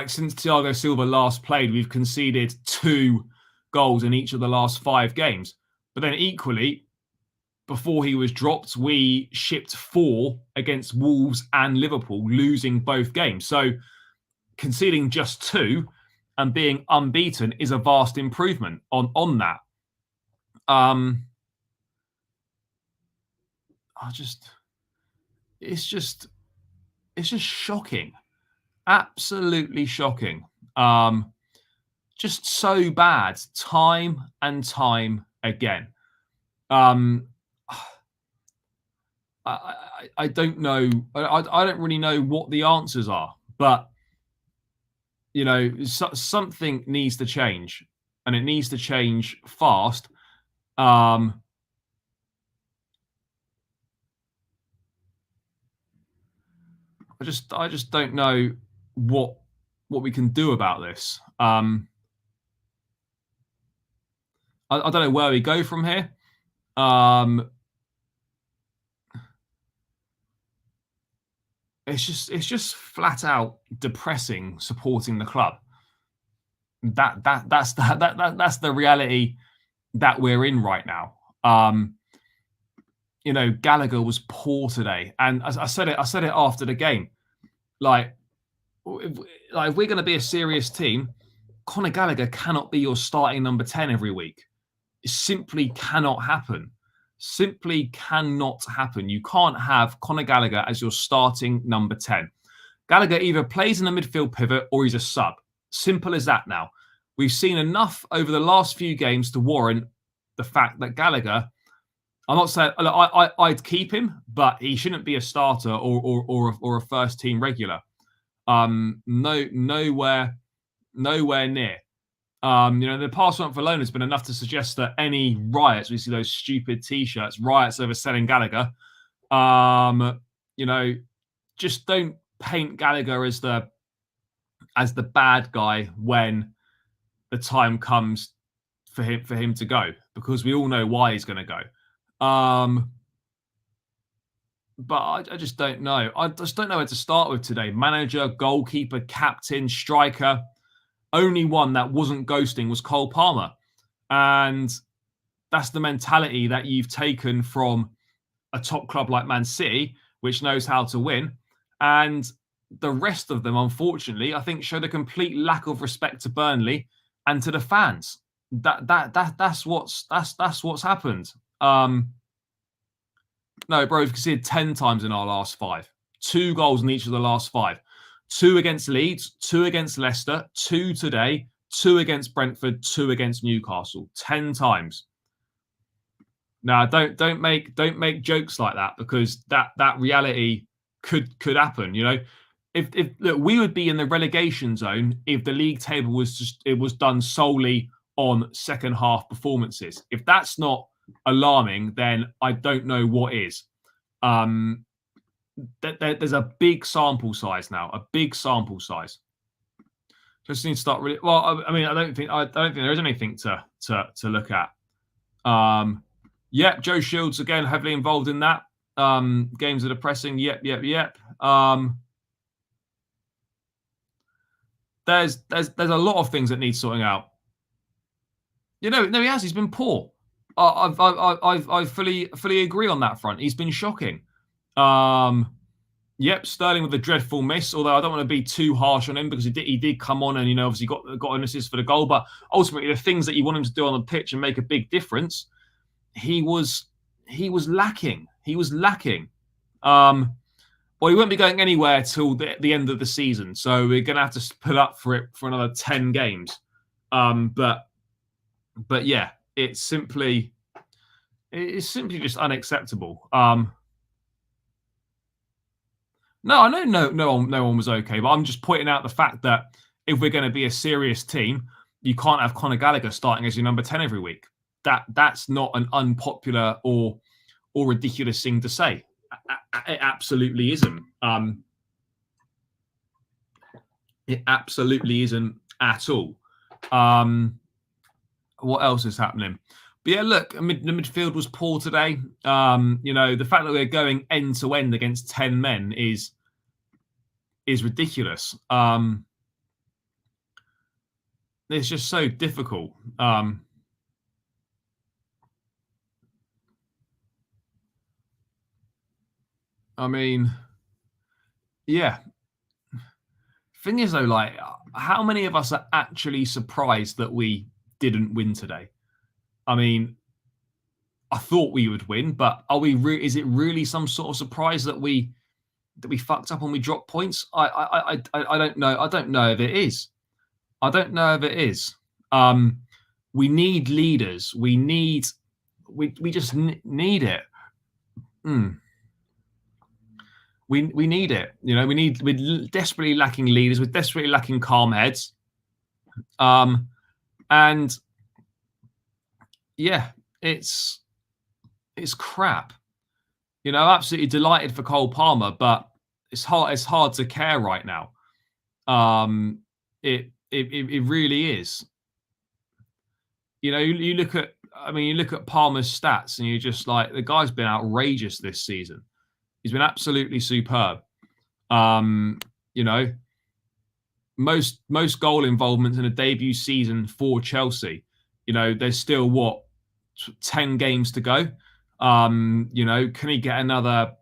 since Thiago Silva last played, we've conceded 2 goals in each of the last 5 games." But then, equally, before he was dropped, we shipped 4 against Wolves and Liverpool, losing both games. So, conceding just 2 and being unbeaten is a vast improvement on that. It's just shocking, absolutely shocking. Just so bad, time and time again. I don't know. I don't really know what the answers are, but you know, something needs to change, and it needs to change fast. I just don't know what we can do about this. I don't know where we go from here. It's just flat out depressing supporting the club. That's the reality that we're in right now. You know, Gallagher was poor today, and as I said it after the game. Like if we're going to be a serious team, Conor Gallagher cannot be your starting number 10 every week. It simply cannot happen. Simply cannot happen. You can't have Conor Gallagher as your starting number 10. Gallagher either plays in the midfield pivot or he's a sub. Simple as that now. We've seen enough over the last few games to warrant the fact that Gallagher, I'm not saying I'd keep him, but he shouldn't be a starter or a first team regular. Nowhere near. You know, the past month alone has been enough to suggest that any riots, we see those stupid T-shirts, riots over selling Gallagher. You know, just don't paint Gallagher as the bad guy when the time comes for him to go, because we all know why he's going to go. But I just don't know. I just don't know where to start with today. Manager, goalkeeper, captain, striker. Only one that wasn't ghosting was Cole Palmer. And that's the mentality that you've taken from a top club like Man City, which knows how to win. And the rest of them, unfortunately, I think showed a complete lack of respect to Burnley and to the fans. That's what's happened. No, bro, we've conceded 10 times in our last 5. 2 goals in each of the last 5. 2 against Leeds, 2 against Leicester, 2 today, 2 against Brentford, 2 against Newcastle. 10 times. Now, don't make jokes like that, because that reality could happen. You know, if look, we would be in the relegation zone if the league table was done solely on second half performances. If that's not alarming, then I don't know what is. There's a big sample size now, a big sample size. Just need to start really well. I mean, I don't think there is anything to look at. Yep, Joe Shields again heavily involved in that. Games that are pressing. Yep. There's a lot of things that need sorting out. You know, no, he has. He's been poor. I fully agree on that front. He's been shocking. Yep, Sterling with a dreadful miss. Although I don't want to be too harsh on him, because he did come on and, you know, obviously got an assist for the goal. But ultimately, the things that you want him to do on the pitch and make a big difference, he was lacking. He was lacking. Well, he won't be going anywhere till the end of the season, so we're going to have to put up for it for another 10 games. But yeah, it's simply just unacceptable. No, I know no one was okay, but I'm just pointing out the fact that if we're going to be a serious team, you can't have Conor Gallagher starting as your number 10 every week. That's not an unpopular or ridiculous thing to say. It absolutely isn't. It absolutely isn't at all. What else is happening? But yeah, look, the midfield was poor today. You know, the fact that we're going end to end against 10 men is ridiculous. It's just so difficult. I mean, yeah. Thing is, though, like, how many of us are actually surprised that we didn't win today? I mean, I thought we would win, but are we? Is it really some sort of surprise that we fucked up and we dropped points? I don't know. I don't know if it is. I don't know if it is. We need leaders. We just need it. We need it. You know, we're desperately lacking leaders. We're desperately lacking calm heads. And yeah, it's crap. You know, absolutely delighted for Cole Palmer, but it's hard to care right now. It really is. You know, you look at Palmer's stats and you're just like, the guy's been outrageous this season. He's been absolutely superb. You know, most goal involvements in a debut season for Chelsea. You know, there's still 10 games to go. You know, can he get another,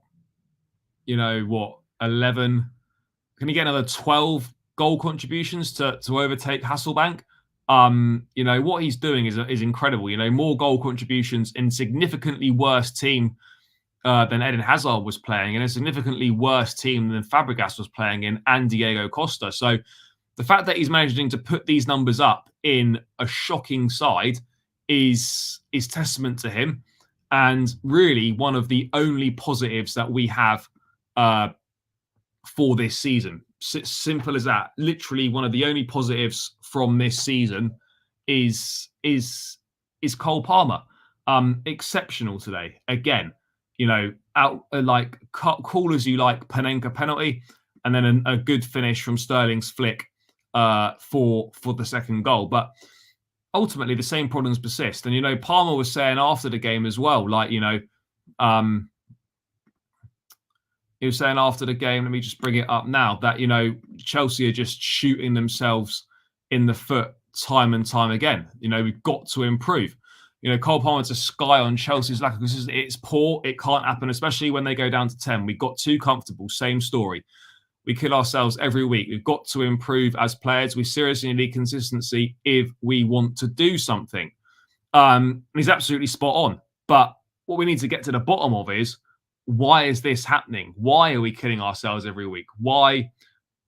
11? Can he get another 12 goal contributions to overtake Hasselbank? You know, what he's doing is incredible. You know, more goal contributions in significantly worse team than Eden Hazard was playing, in a significantly worse team than Fabregas was playing in, and Diego Costa. So the fact that he's managing to put these numbers up in a shocking side is testament to him, and really one of the only positives that we have for this season. Simple as that. Literally one of the only positives from this season is Cole Palmer. Exceptional today. Again, you know, out like cool as you like, Panenka penalty, and then a good finish from Sterling's flick for the second goal. But ultimately, the same problems persist. And, you know, Palmer was saying after the game as well, like, you know, he was saying after the game, let me just bring it up now, that, you know, Chelsea are just shooting themselves in the foot time and time again. We've got to improve. Cole Palmer to Sky on Chelsea's lack of consistency. It's poor. It can't happen, especially when they go down to 10. We got too comfortable. Same story. We kill ourselves every week. We've got to improve as players. We seriously need consistency if we want to do something. He's absolutely spot on. But what we need to get to the bottom of is, why is this happening? Why are we killing ourselves every week? Why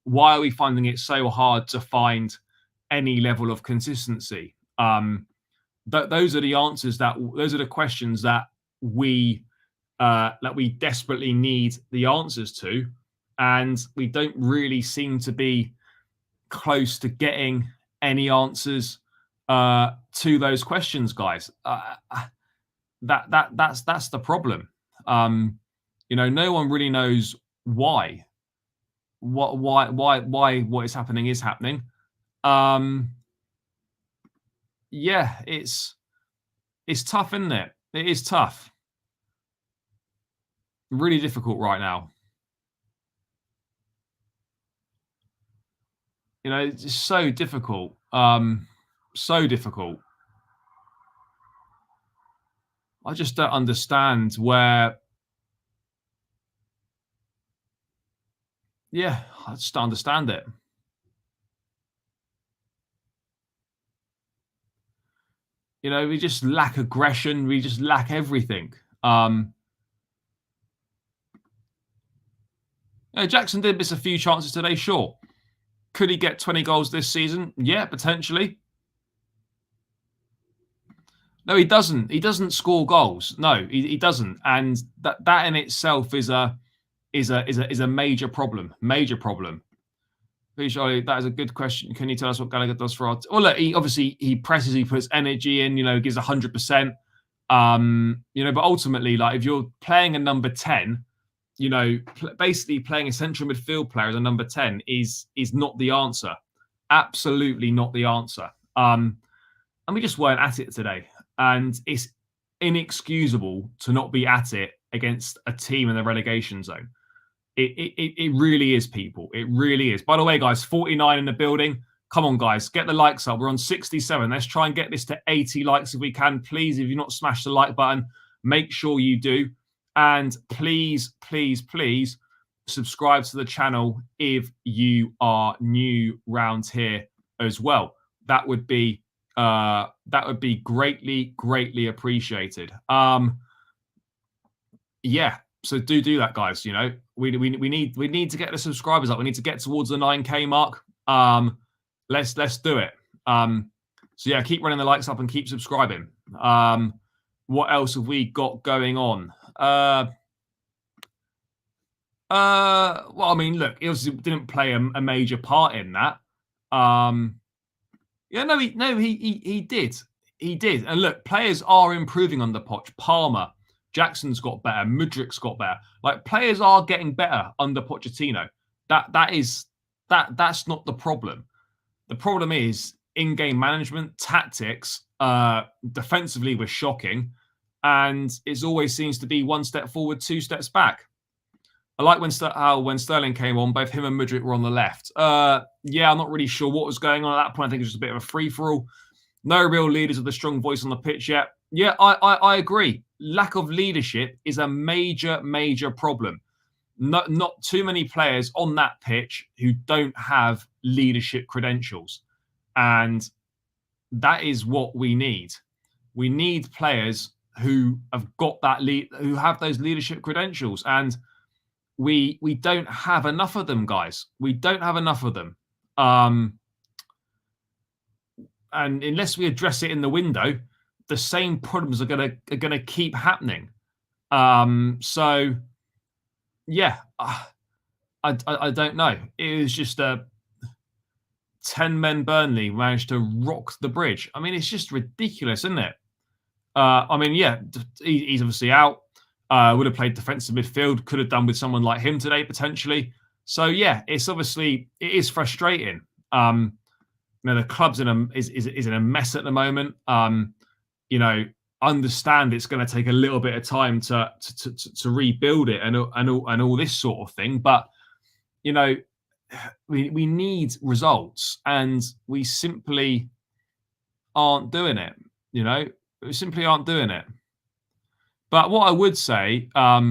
are we finding it so hard to find any level of consistency? Those are the answers those are the questions that we desperately need the answers to. And we don't really seem to be close to getting any answers to those questions, guys. That's the problem. No one really knows why what is happening is happening. Yeah, it's tough, isn't it? It is tough. Really difficult right now. It's just so difficult. So difficult. I just don't understand where. Yeah, I just don't understand it. We just lack aggression. We just lack everything. Jackson did miss a few chances today, sure. Could he get 20 goals this season? Yeah, potentially. No, he doesn't. He doesn't score goals. No, he doesn't. And that in itself is a major problem. Major problem. Charlie, that is a good question. Can you tell us what Gallagher does for our? Well, look, he presses, he puts energy in. Gives 100%. But ultimately, like, if you're playing a number 10, basically playing a central midfield player as a number 10 is not the answer. Absolutely not the answer. And we just weren't at it today. And it's inexcusable to not be at it against a team in the relegation zone. It really is, people. It really is. By the way, guys, 49 in the building. Come on, guys, get the likes up. We're on 67. Let's try and get this to 80 likes if we can. Please, if you've not smashed the like button, make sure you do. And please, please, please subscribe to the channel if you are new round here as well. That would be greatly, greatly appreciated. Yeah. So do that, guys. We need to get the subscribers up. We need to get towards the 9K mark. Let's do it. So yeah, keep running the likes up and keep subscribing. What else have we got going on? Well, I mean, look, he obviously didn't play a major part in that. Yeah, no, he did. He did. And look, players are improving under Poch. Palmer, Jackson's got better. Mudryk's got better. Like, players are getting better under Pochettino. That's not the problem. The problem is in-game management, tactics. Defensively, we're shocking, and it always seems to be one step forward, two steps back. I like when Sterling came on, both him and Mudryk were on the left. Yeah, I'm not really sure what was going on at that point. I think it was just a bit of a free-for-all. No real leaders with a strong voice on the pitch yet. Yeah, I agree. Lack of leadership is a major, major problem. Not too many players on that pitch who don't have leadership credentials. And that is what we need. We need players who have got that who have those leadership credentials. And we don't have enough of them, guys. We don't have enough of them. And unless we address it in the window, the same problems are gonna keep happening. So yeah, I don't know. It was just a 10-men Burnley managed to rock the bridge. I mean, it's just ridiculous, isn't it? I mean, yeah, he's obviously out. Would have played defensive midfield. Could have done with someone like him today potentially. So yeah, it is frustrating. The club's in a mess at the moment. Understand it's going to take a little bit of time to rebuild it and all this sort of thing. But we need results, and we simply aren't doing it. You know, we simply aren't doing it. But what I would say, I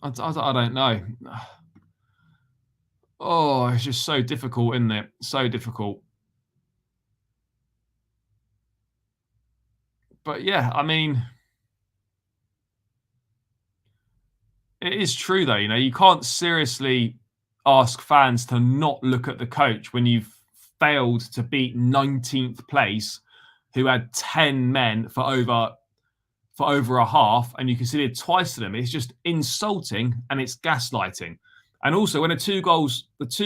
don't know. Oh, it's just so difficult, isn't it? So difficult. But yeah, I mean, it is true though. You know, you can't seriously ask fans to not look at the coach when you've failed to beat 19th place, who had 10 men for over a half, and you conceded twice to them. It's just insulting and it's gaslighting. And also, when the two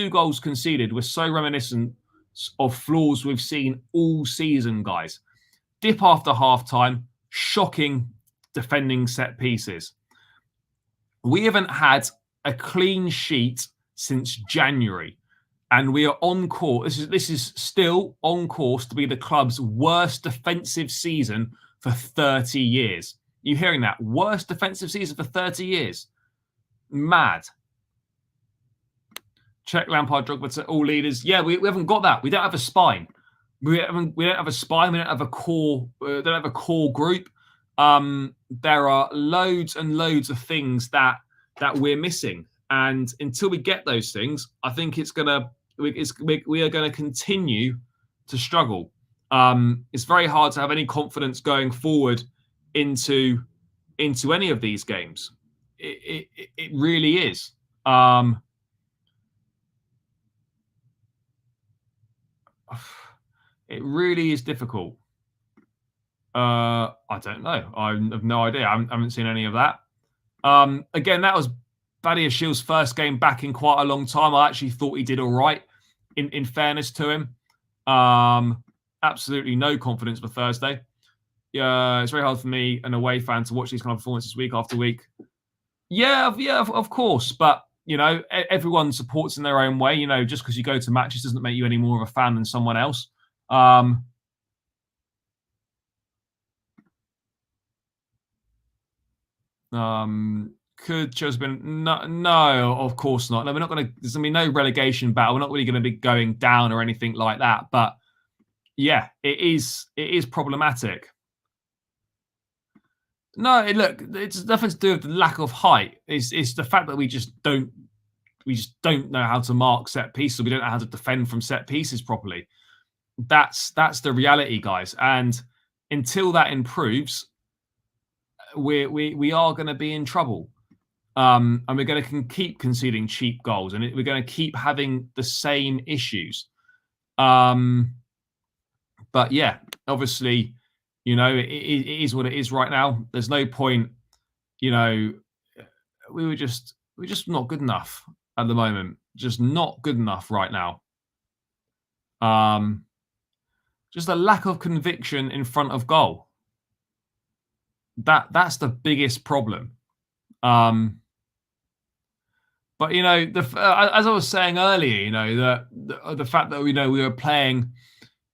goals conceded were so reminiscent of flaws we've seen all season, guys. Dip after half time, shocking defending set pieces. We haven't had a clean sheet since January, and we are on course. This is still on course to be the club's worst defensive season for 30 years. You hearing that? Worst defensive season for 30 years. Mad. Check Lampard, Drogba to all leaders. Yeah, we haven't got that. We don't have a spine. We don't have a spine. We don't have a core. Don't have a core group. There are loads and loads of things that we're missing, and until we get those things, I think we are gonna continue to struggle. It's very hard to have any confidence going forward into any of these games. It really is. It really is difficult. I don't know. I have no idea. I haven't seen any of that. Again, that was Badiashiel's first game back in quite a long time. I actually thought he did all right. In fairness to him, absolutely no confidence for Thursday. Yeah, it's very hard for me, an away fan, to watch these kind of performances week after week. Yeah, of course, but you know, everyone supports in their own way. You know, just because you go to matches doesn't make you any more of a fan than someone else. Could Chelsea been no, of course not. No, we're not going to. There's going to be no relegation battle. We're not really going to be going down or anything like that. But yeah, it is problematic. No, look, it's nothing to do with the lack of height. It's the fact that we just don't know how to mark set pieces. We don't know how to defend from set pieces properly. That's the reality, guys. And until that improves, we are going to be in trouble. And we're going to keep conceding cheap goals, and we're going to keep having the same issues. But yeah, obviously, you know, it is what it is right now. There's no point, you know, we're just not good enough at the moment. Just not good enough right now. Just a lack of conviction in front of goal. That's the biggest problem. But you know, as I was saying earlier, you know, the fact that we were playing,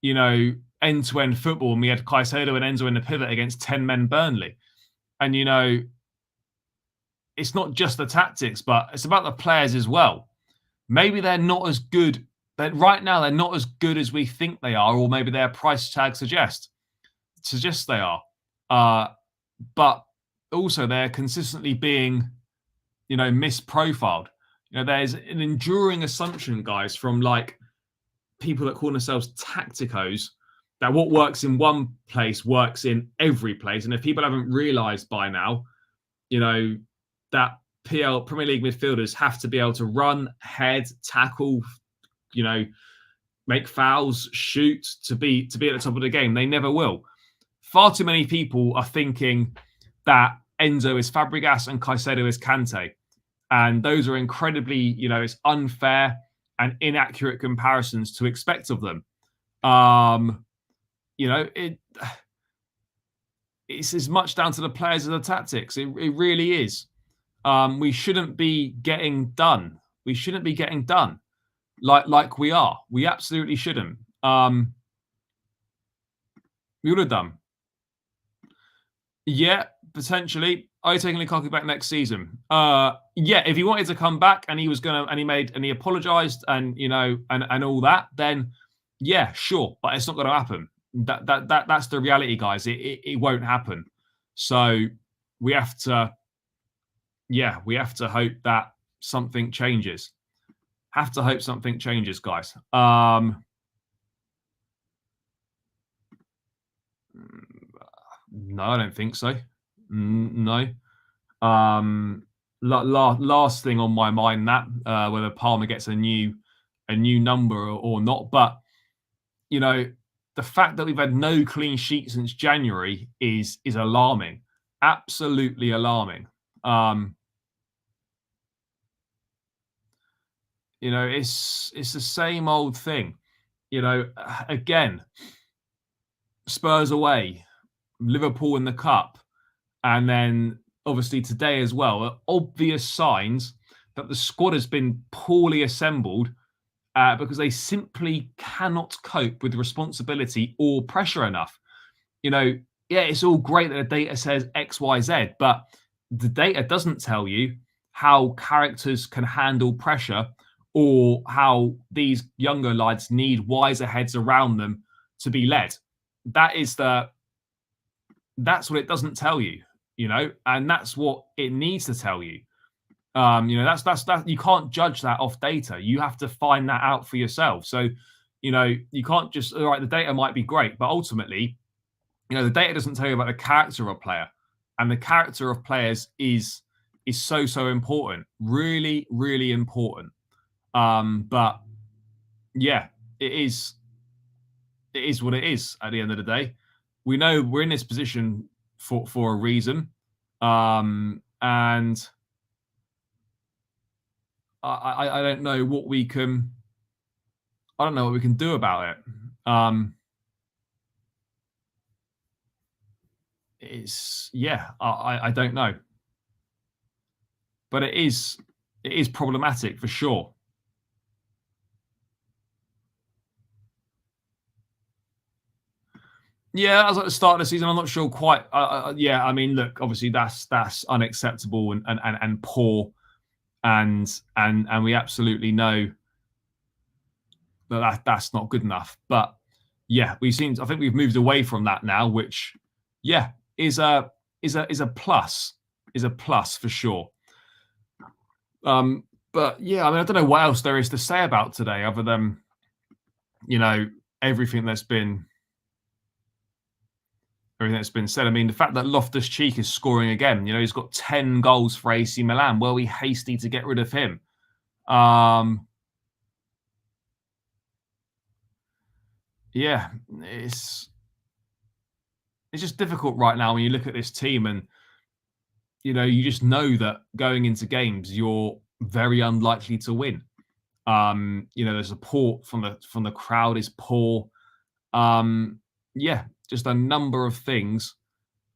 you know, end-to-end football, and we had Caicedo and Enzo in the pivot against 10 men Burnley, and you know, it's not just the tactics, but it's about the players as well. Maybe they're not as good. Right now they're not as good as we think they are, or maybe their price tag suggests they are. But also they're consistently being, you know, misprofiled. You know, there's an enduring assumption, guys, from like people that call themselves tacticos, that what works in one place works in every place. And if people haven't realised by now, you know, that Premier League midfielders have to be able to run, head, tackle, you know, make fouls, shoot, to be at the top of the game. They never will. Far too many people are thinking that Enzo is Fabregas and Caicedo is Kante. And those are incredibly, you know, it's unfair and inaccurate comparisons to expect of them. You know, it's as much down to the players as the tactics. It really is. We shouldn't be getting done. We shouldn't be getting done like we are. We absolutely shouldn't. We would have done. Yeah, potentially. Are you taking Lukaku back next season? Yeah, if he wanted to come back and he apologized and and all that, then yeah, sure. But it's not gonna happen. That's the reality, guys. It won't happen. So we have to we have to hope that something changes. Have to hope something changes, guys. No, I don't think so. No. Last thing on my mind, that whether Palmer gets a new number or not, but you know the fact that we've had no clean sheet since January is alarming, absolutely alarming. It's the same old thing. Again, Spurs away, Liverpool in the cup, and then obviously today as well, are obvious signs that the squad has been poorly assembled because they simply cannot cope with responsibility or pressure enough. Yeah, it's all great that the data says X, Y, Z, but the data doesn't tell you how characters can handle pressure or how these younger lads need wiser heads around them to be led. That is that's what it doesn't tell you, and that's what it needs to tell you. That's you can't judge that off data. You have to find that out for yourself. So, you can't just all right. The data might be great, but ultimately, the data doesn't tell you about the character of a player, and the character of players is so important, really, really important. But yeah, it is what it is at the end of the day. We know we're in this position for a reason. And I don't know what we can do about it. I don't know. But it is problematic for sure. Yeah, as at the start of the season, I'm not sure quite. Yeah, I mean, look, obviously that's unacceptable and poor, and we absolutely know that's not good enough. But yeah, I think we've moved away from that now, which yeah is a plus, for sure. But yeah, I mean, I don't know what else there is to say about today other than everything that's been said. I mean, the fact that Loftus-Cheek is scoring again, he's got 10 goals for AC Milan. Were we hasty to get rid of him? Yeah, it's just difficult right now when you look at this team and you just know that going into games you're very unlikely to win. The support from the crowd is poor. Yeah, just a number of things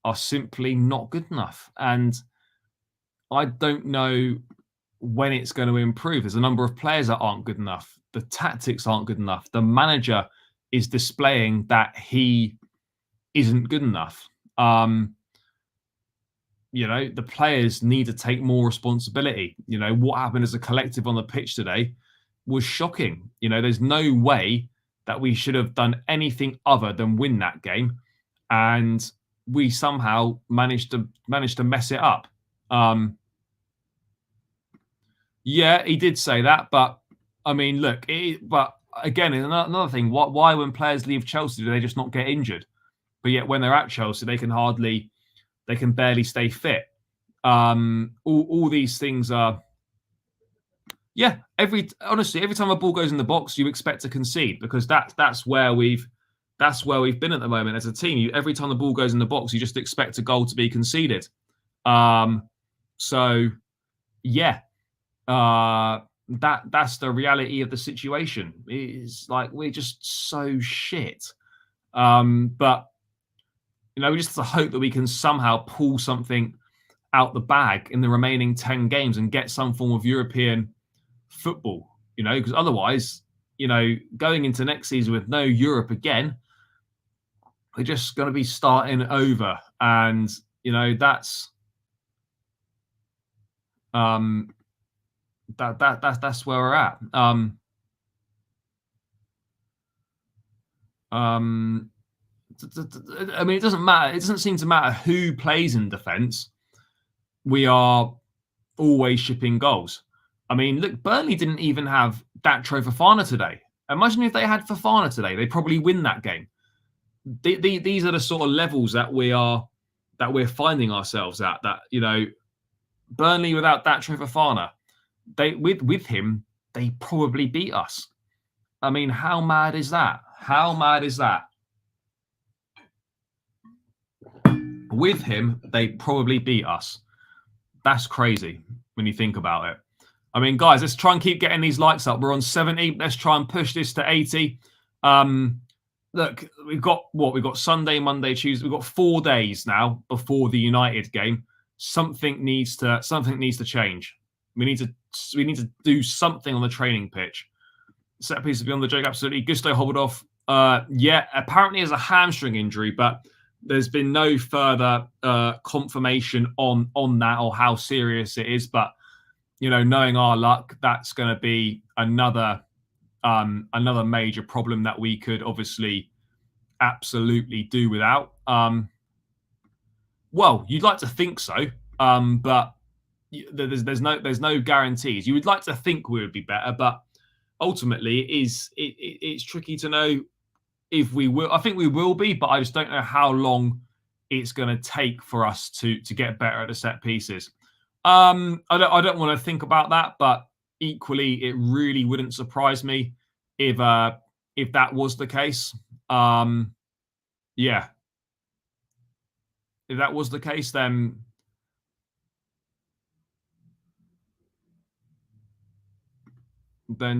are simply not good enough. And I don't know when it's going to improve. There's a number of players that aren't good enough. The tactics aren't good enough. The manager is displaying that he isn't good enough. The players need to take more responsibility. What happened as a collective on the pitch today was shocking. There's no way that we should have done anything other than win that game, and we somehow managed to mess it up. Yeah, he did say that, but I mean, look, but again, another thing. Why when players leave Chelsea do they just not get injured? But yet when they're at Chelsea, they can barely stay fit. All these things are. Yeah, honestly, every time a ball goes in the box, you expect to concede because that's where we've been at the moment as a team. Every time the ball goes in the box, you just expect a goal to be conceded. So yeah, that's the reality of the situation. It's like we're just so shit. But we just have to hope that we can somehow pull something out the bag in the remaining 10 games and get some form of European football, because otherwise, going into next season with no Europe again, we're just going to be starting over. And, that's That's where we're at. I mean, it doesn't matter. It doesn't seem to matter who plays in defence. We are always shipping goals. I mean, look, Burnley didn't even have Datro Fofana today. Imagine if they had Fofana today, they'd probably win that game. These are the sort of levels that we're finding ourselves at. That, you know, Burnley without Datro Fofana, with him, they probably beat us. I mean, how mad is that? How mad is that? With him, they probably beat us. That's crazy when you think about it. I mean, guys, let's try and keep getting these likes up. We're on 70. Let's try and push this to 80. Look, we've got what? We've got Sunday, Monday, Tuesday. We've got 4 days now before the United game. Something needs to change. We need to do something on the training pitch. Set piece beyond the joke, absolutely. Gusto hobbled off. Yeah, apparently has a hamstring injury, but there's been no further confirmation on that or how serious it is. But you know, knowing our luck, that's going to be another major problem that we could obviously absolutely do without. Well, you'd like to think so, but there's no guarantees. You would like to think we would be better, but ultimately, it's tricky to know if we will. I think we will be, but I just don't know how long it's going to take for us to get better at the set pieces. I don't want to think about that, but equally, it really wouldn't surprise me if that was the case. Yeah, if that was the case, then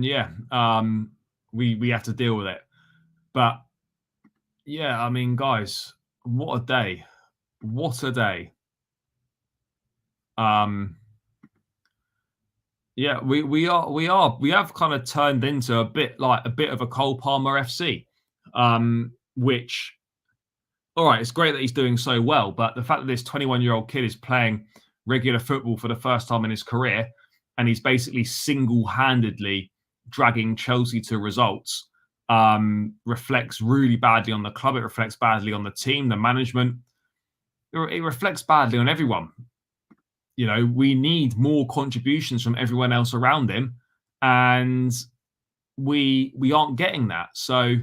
yeah, we have to deal with it. But yeah, I mean, guys, what a day! What a day! Yeah, we have kind of turned into a bit of a Cole Palmer FC, which, all right, it's great that he's doing so well, but the fact that this 21-year-old kid is playing regular football for the first time in his career, and he's basically single-handedly dragging Chelsea to results, reflects really badly on the club. It reflects badly on the team, the management. It reflects badly on everyone. You know, we need more contributions from everyone else around him, and we aren't getting that. So,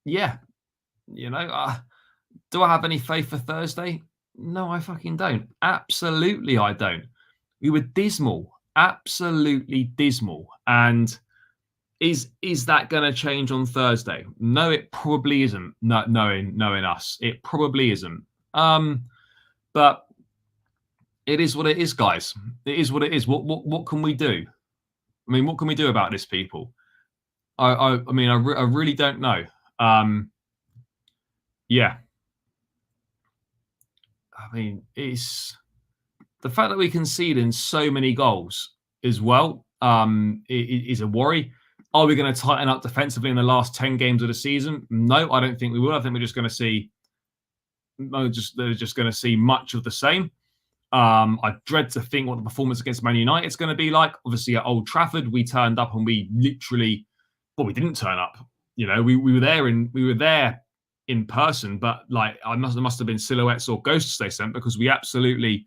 yeah, you know, do I have any faith for Thursday? No, I fucking don't. Absolutely, I don't. We were dismal, absolutely dismal, and is that going to change on Thursday? No, it probably isn't. No, knowing us, it probably isn't. But it is what it is, guys. It is what it is. What can we do? I mean, what can we do about this, people? I mean, I really don't know. Yeah. I mean, it's the fact that we concede in so many goals as well. Is a worry. Are we going to tighten up defensively in the last 10 games of the season? No, I don't think we will. I think we're just going to see. They're just going to see much of the same. I dread to think what the performance against Man United is going to be like. Obviously, at Old Trafford, we turned up and we literally, well, we didn't turn up. You know, we were there in person, but like there must have been silhouettes or ghosts they sent because we absolutely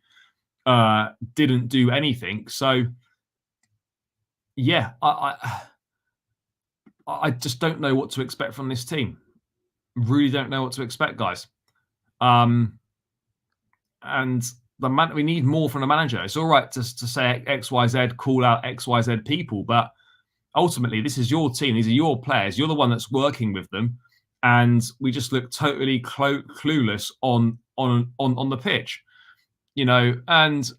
didn't do anything. So, yeah, I just don't know what to expect from this team. Really don't know what to expect, guys. And we need more from the manager. It's all right to say XYZ, call out XYZ people, but ultimately this is your team. These are your players. You're the one that's working with them, and we just look totally clueless on the pitch, you know. And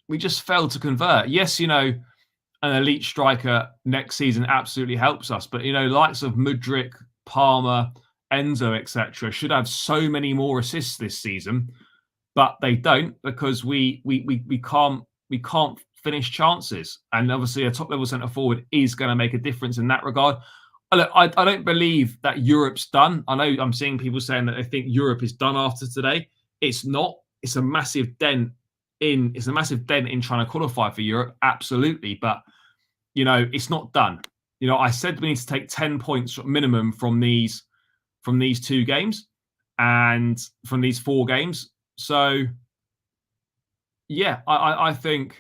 we just failed to convert. Yes, you know, an elite striker next season absolutely helps us, but you know, likes of Mudryk, Palmer, Enzo, etc., should have so many more assists this season. But they don't because we can't finish chances, and obviously a top level centre forward is going to make a difference in that regard. Look, I don't believe that Europe's done. I know I'm seeing people saying that they think Europe is done after today. It's not. It's a massive dent it's a massive dent in trying to qualify for Europe, absolutely. But it's not done. I said we need to take 10 points minimum from these 2 games and from these 4 games. So yeah, I think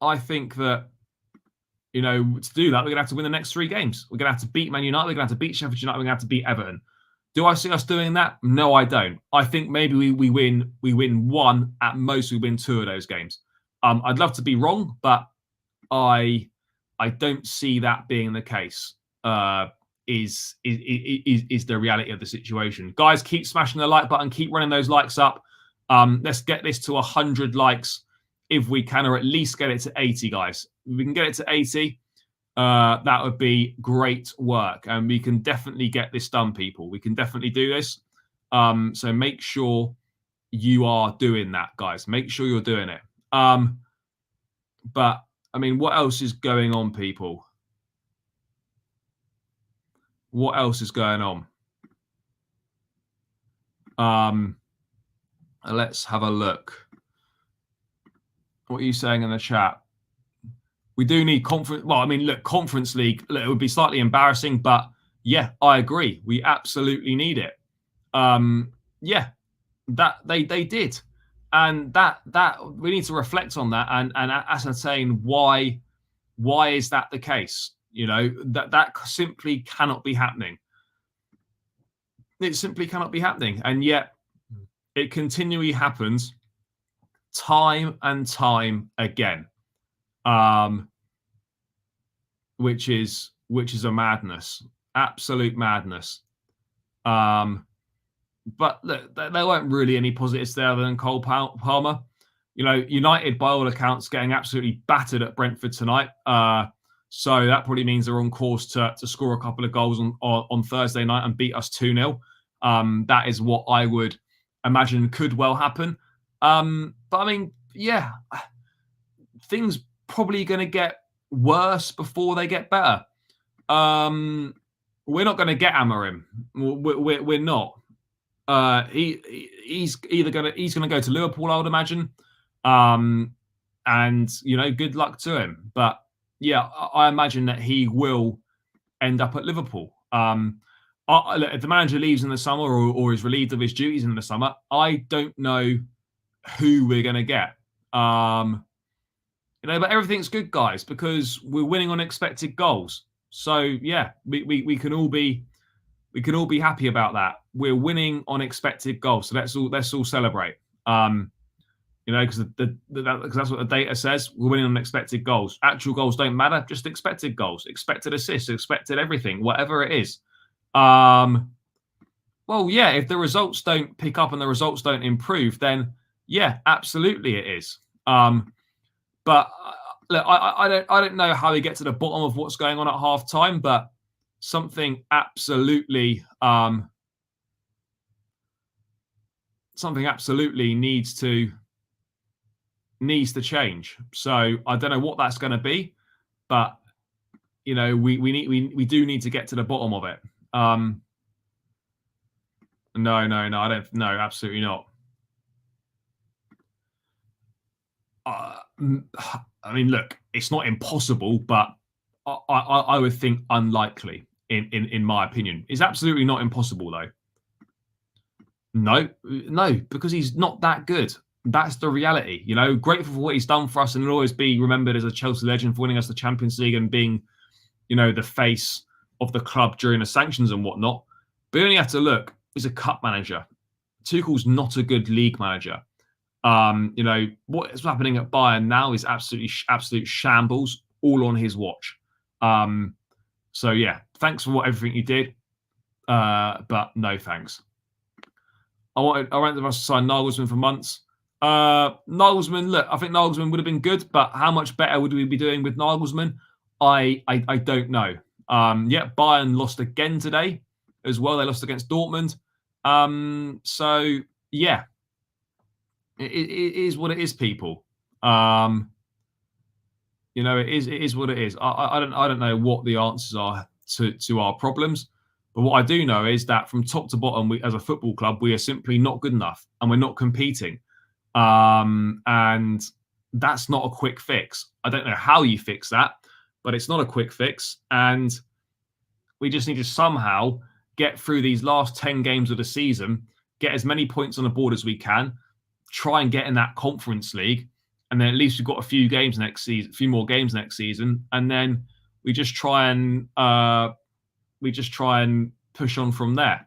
that to do that, we're going to have to win the next 3 games. We're going to have to beat Man United. We're going to have to beat Sheffield United. We're going to have to beat Everton. Do I see us doing that? No, I don't. I think maybe we win 1 at most. We win 2 of those games. I'd love to be wrong, but I don't see that being the case. Is the reality of the situation. Guys, keep smashing the like button. Keep running those likes up. Let's get this to 100 likes if we can, or at least get it to 80, guys. If we can get it to 80, that would be great work. And we can definitely get this done, people. We can definitely do this. So make sure you are doing that, guys. Make sure you're doing it. But, I mean, what else is going on, people? What else is going on? Let's have a look. What are you saying in the chat? We do need conference. Well, I mean, look, Conference League, it would be slightly embarrassing, but yeah, I agree. We absolutely need it. Yeah, that they did. And that we need to reflect on that and ascertain why is that the case? That simply cannot be happening. It simply cannot be happening. And yet it continually happens time and time again. Which is a madness, absolute madness. But look, there weren't really any positives there other than Cole Palmer. United, by all accounts, getting absolutely battered at Brentford tonight. So that probably means they're on course to score a couple of goals on Thursday night and beat us 2-0. That is what I would imagine could well happen. But I mean, yeah, things probably going to get worse before they get better. We're not going to get Amorim. We're not. He's going to go to Liverpool, I would imagine. And good luck to him. But yeah, I imagine that he will end up at Liverpool. If the manager leaves in the summer or is relieved of his duties in the summer, I don't know who we're going to get. But everything's good, guys, because we're winning on expected goals. So yeah, we can all be happy about that. We're winning on expected goals, so let's all celebrate. Because that's what the data says. We're winning on expected goals. Actual goals don't matter, just expected goals, expected assists, expected everything, whatever it is. Well, yeah, if the results don't pick up and the results don't improve, then yeah, absolutely it is. But look, I don't know how we get to the bottom of what's going on at half time, but something absolutely needs to change. So I don't know what that's going to be, but we do need to get to the bottom of it. No, I don't. No, absolutely not. I mean, look, it's not impossible, but I would think unlikely. In my opinion, it's absolutely not impossible though. No, because he's not that good. That's the reality. Grateful for what he's done for us, and he'll always be remembered as a Chelsea legend for winning us the Champions League and being, the face of the club during the sanctions and whatnot. But you only have to look. He's a cup manager. Tuchel's not a good league manager. What's happening at Bayern now is absolute shambles, all on his watch. So yeah, thanks for everything you did, but no thanks. I wanted us to sign Nagelsmann for months. Nagelsmann, look, I think Nagelsmann would have been good, but how much better would we be doing with Nagelsmann? I don't know. Yeah, Bayern lost again today as well. They lost against Dortmund. So yeah, it is what it is, people. It is what it is. I don't know what the answers are to our problems. But what I do know is that from top to bottom, we, as a football club, we are simply not good enough and we're not competing. And that's not a quick fix. I don't know how you fix that, but it's not a quick fix. And we just need to somehow get through these last 10 games of the season, get as many points on the board as we can, try and get in that Conference League. And then at least we've got a few games next season, a few more games next season. And then we just try and push on from there.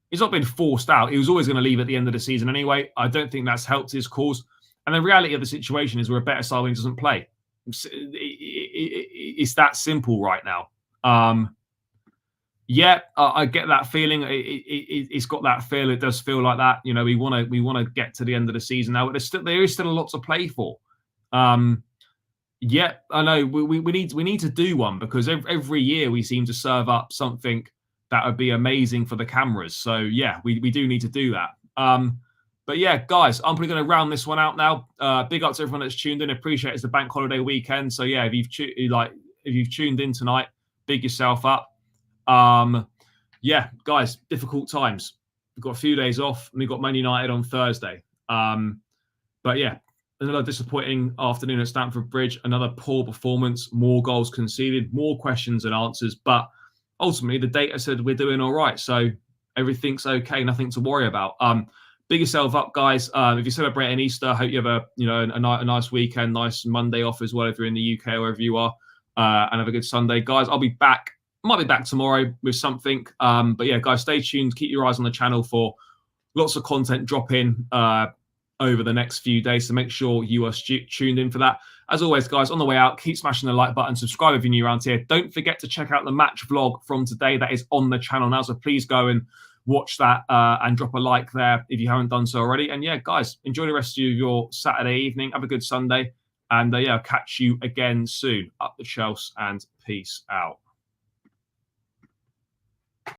He's not been forced out. He was always going to leave at the end of the season anyway. I don't think that's helped his cause. And the reality of the situation is we're a better side when he doesn't play. It's that simple right now. I get that feeling. It's got that feel. It does feel like that. You know, we want to get to the end of the season now, but there is still a lot to play for. I know we need to do one, because every year we seem to serve up something that would be amazing for the cameras. So yeah, we do need to do that. But yeah, guys, I'm probably going to round this one out now. Big up to everyone that's tuned in. Appreciate it's the bank holiday weekend. So yeah, if you've tuned in tonight, big yourself up. Guys, difficult times. We've got a few days off and we've got Man United on Thursday. But yeah, another disappointing afternoon at Stamford Bridge. Another poor performance, more goals conceded, more questions than answers. But ultimately, the data said we're doing all right. So everything's okay, nothing to worry about. Big yourself up, guys. If you're celebrating Easter, I hope you have a nice weekend, nice Monday off as well if you're in the UK or wherever you are, and have a good Sunday, guys. I'll be back. Might be back tomorrow with something. But yeah, guys, stay tuned. Keep your eyes on the channel for lots of content dropping over the next few days. So make sure you are tuned in for that. As always, guys, on the way out, keep smashing the like button. Subscribe if you're new around here. Don't forget to check out the match vlog from today. That is on the channel now. So please go and watch that and drop a like there if you haven't done so already. And yeah, guys, enjoy the rest of your Saturday evening. Have a good Sunday. And I'll catch you again soon. Up the Chelsea and peace out.